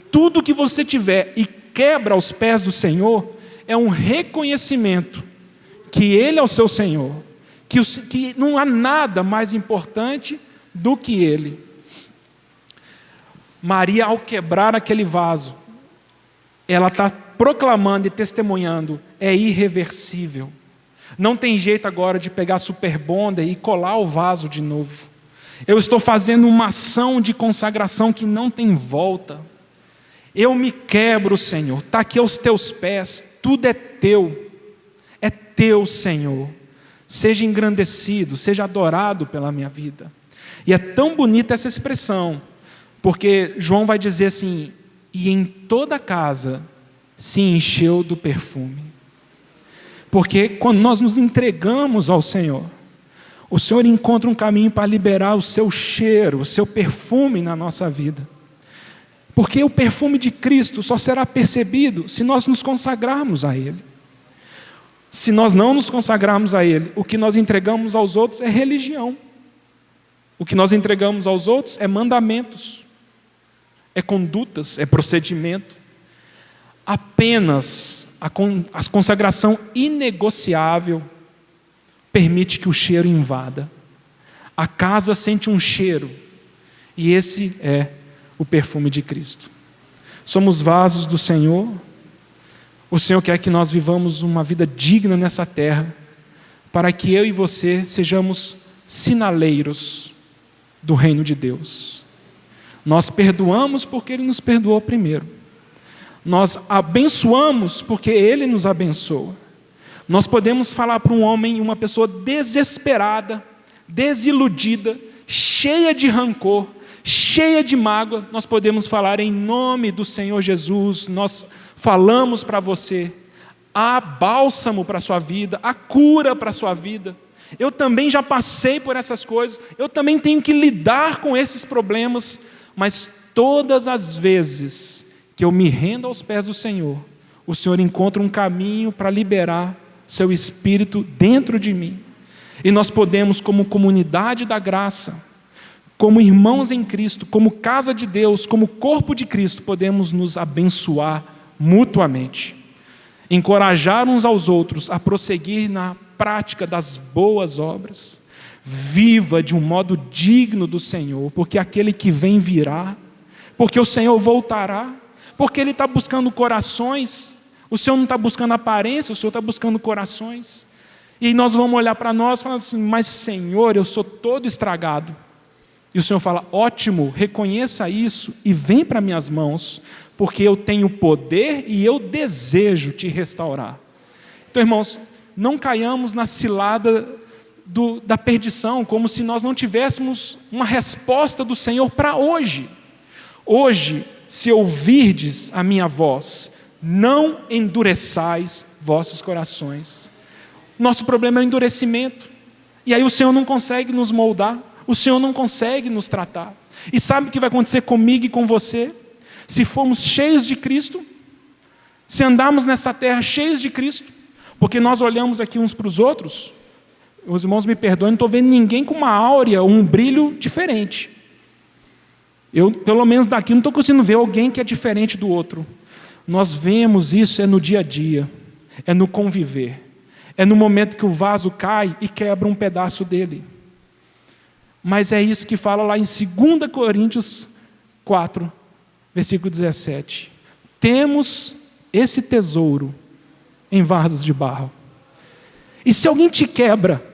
Tudo que você tiver e quebra aos pés do Senhor é um reconhecimento que Ele é o seu Senhor, que não há nada mais importante do que Ele. Maria, ao quebrar aquele vaso, ela está proclamando e testemunhando: é irreversível. Não tem jeito agora de pegar Super Bonder e colar o vaso de novo. Eu estou fazendo uma ação de consagração que não tem volta. Eu me quebro, Senhor, está aqui aos teus pés, tudo é teu, Senhor. Seja engrandecido, seja adorado pela minha vida. E é tão bonita essa expressão, porque João vai dizer assim: e em toda a casa se encheu do perfume. Porque quando nós nos entregamos ao Senhor, o Senhor encontra um caminho para liberar o seu cheiro, o seu perfume na nossa vida. Porque o perfume de Cristo só será percebido se nós nos consagrarmos a Ele. Se nós não nos consagrarmos a Ele, o que nós entregamos aos outros é religião. O que nós entregamos aos outros é mandamentos, é condutas, é procedimento. Apenas a consagração inegociável permite que o cheiro invada. A casa sente um cheiro, e esse é o perfume de Cristo. Somos vasos do Senhor. O Senhor quer que nós vivamos uma vida digna nessa terra, para que eu e você sejamos sinaleiros do reino de Deus. Nós perdoamos porque Ele nos perdoou primeiro. Nós abençoamos porque Ele nos abençoa. Nós podemos falar para um homem, uma pessoa desesperada, desiludida, cheia de rancor, cheia de mágoa, nós podemos falar em nome do Senhor Jesus. Nós falamos para você: há bálsamo para a sua vida, há cura para a sua vida. Eu também já passei por essas coisas, eu também tenho que lidar com esses problemas, mas todas as vezes que eu me rendo aos pés do Senhor, o Senhor encontra um caminho para liberar seu Espírito dentro de mim. E nós podemos, como comunidade da graça, como irmãos em Cristo, como casa de Deus, como corpo de Cristo, podemos nos abençoar mutuamente, encorajar uns aos outros a prosseguir na prática das boas obras. Viva de um modo digno do Senhor, porque aquele que vem virá, porque o Senhor voltará, porque Ele está buscando corações. O Senhor não está buscando aparência, o Senhor está buscando corações. E nós vamos olhar para nós e falar assim: mas Senhor, eu sou todo estragado. E o Senhor fala: ótimo, reconheça isso e vem para minhas mãos, porque eu tenho poder e eu desejo te restaurar. Então, irmãos, não caiamos na cilada da perdição, como se nós não tivéssemos uma resposta do Senhor para hoje. Hoje, se ouvirdes a minha voz, não endureçais vossos corações. Nosso problema é o endurecimento. E aí o Senhor não consegue nos moldar, o Senhor não consegue nos tratar. E sabe o que vai acontecer comigo e com você? Se formos cheios de Cristo, se andarmos nessa terra cheios de Cristo, porque nós olhamos aqui uns para os outros, os irmãos me perdoem, não estou vendo ninguém com uma áurea, um brilho diferente. Eu, pelo menos daqui, não estou conseguindo ver alguém que é diferente do outro. Nós vemos isso no dia a dia, é no conviver, é no momento que o vaso cai e quebra um pedaço dele. Mas é isso que fala lá em 2 Coríntios 4, versículo 17. Temos esse tesouro em vasos de barro. E se alguém te quebra,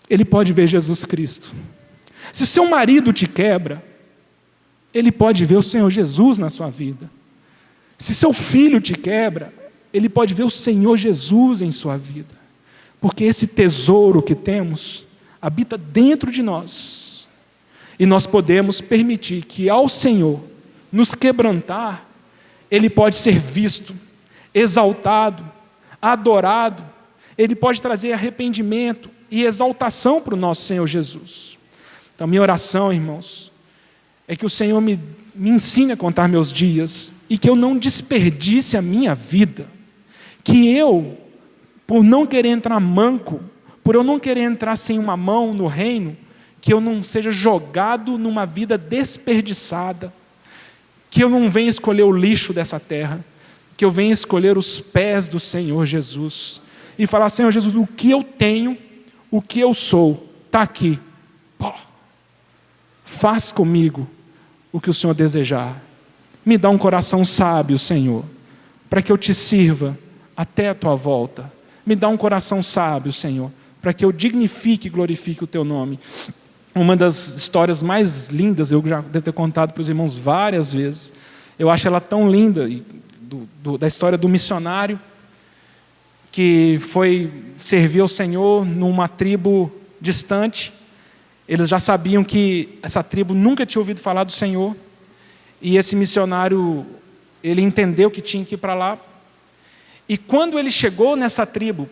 ele pode ver Jesus Cristo. Se o seu marido te quebra, ele pode ver o Senhor Jesus na sua vida. Se seu filho te quebra, ele pode ver o Senhor Jesus em sua vida. Porque esse tesouro que temos habita dentro de nós. E nós podemos permitir que ao Senhor nos quebrantar, Ele pode ser visto, exaltado, adorado. Ele pode trazer arrependimento e exaltação para o nosso Senhor Jesus. Então, minha oração, irmãos, é que o Senhor me ensine a contar meus dias e que eu não desperdice a minha vida. Que eu, por não querer entrar manco, por eu não querer entrar sem uma mão no reino, que eu não seja jogado numa vida desperdiçada, que eu não venha escolher o lixo dessa terra, que eu venha escolher os pés do Senhor Jesus, e falar: Senhor Jesus, o que eu tenho, o que eu sou, está aqui. Pô, faz comigo o que o Senhor desejar. Me dá um coração sábio, Senhor, para que eu te sirva até a tua volta. Me dá um coração sábio, Senhor, para que eu dignifique e glorifique o teu nome. Uma das histórias mais lindas, eu já devo ter contado para os irmãos várias vezes, eu acho ela tão linda, da história do missionário que foi servir ao Senhor numa tribo distante. Eles já sabiam que essa tribo nunca tinha ouvido falar do Senhor, e esse missionário, ele entendeu que tinha que ir para lá, e quando ele chegou nessa tribo,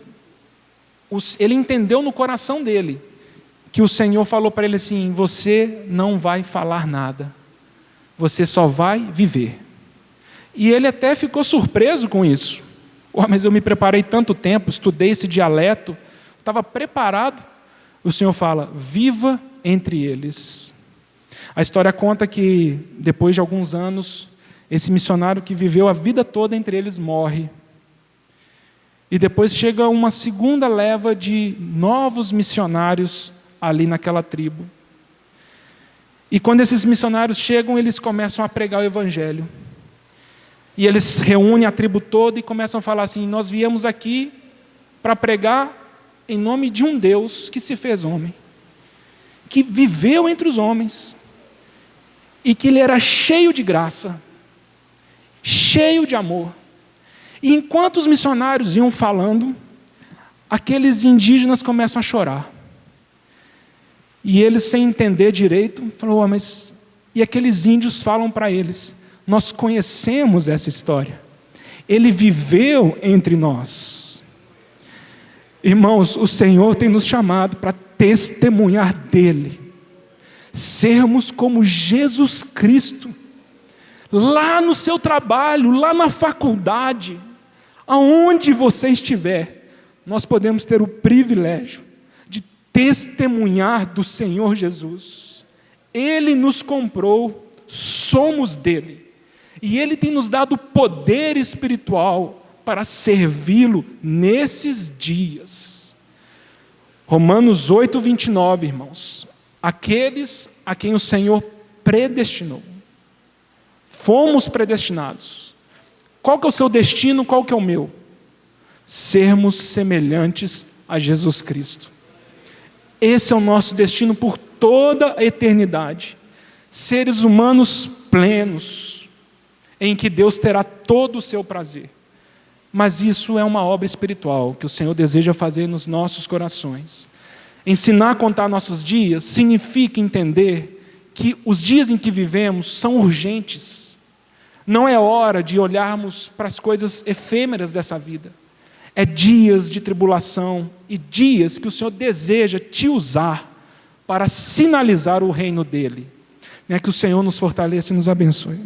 ele entendeu no coração dele, que o Senhor falou para ele assim: você não vai falar nada, você só vai viver. E ele até ficou surpreso com isso. Mas eu me preparei tanto tempo, estudei esse dialeto, estava preparado. O Senhor fala: viva entre eles. A história conta que, depois de alguns anos, esse missionário que viveu a vida toda entre eles morre. E depois chega uma segunda leva de novos missionários ali naquela tribo. E quando esses missionários chegam, eles começam a pregar o evangelho. E eles reúnem a tribo toda e começam a falar assim: nós viemos aqui para pregar em nome de um Deus que se fez homem, que viveu entre os homens, e que ele era cheio de graça, cheio de amor. E enquanto os missionários iam falando, aqueles indígenas começam a chorar. E eles, sem entender direito, falaram: mas... E aqueles índios falam para eles: nós conhecemos essa história. Ele viveu entre nós. Irmãos, o Senhor tem nos chamado para testemunhar dele. Sermos como Jesus Cristo. Lá no seu trabalho, lá na faculdade, aonde você estiver, nós podemos ter o privilégio de testemunhar do Senhor Jesus. Ele nos comprou, somos dele. E ele tem nos dado poder espiritual para servi-lo nesses dias. Romanos 8, 29, irmãos. Aqueles a quem o Senhor predestinou. Fomos predestinados. Qual que é o seu destino, qual que é o meu? Sermos semelhantes a Jesus Cristo. Esse é o nosso destino por toda a eternidade. Seres humanos plenos, em que Deus terá todo o seu prazer. Mas isso é uma obra espiritual que o Senhor deseja fazer nos nossos corações. Ensinar a contar nossos dias significa entender que os dias em que vivemos são urgentes. Não é hora de olharmos para as coisas efêmeras dessa vida. É dias de tribulação e dias que o Senhor deseja te usar para sinalizar o reino dele. Que o Senhor nos fortaleça e nos abençoe.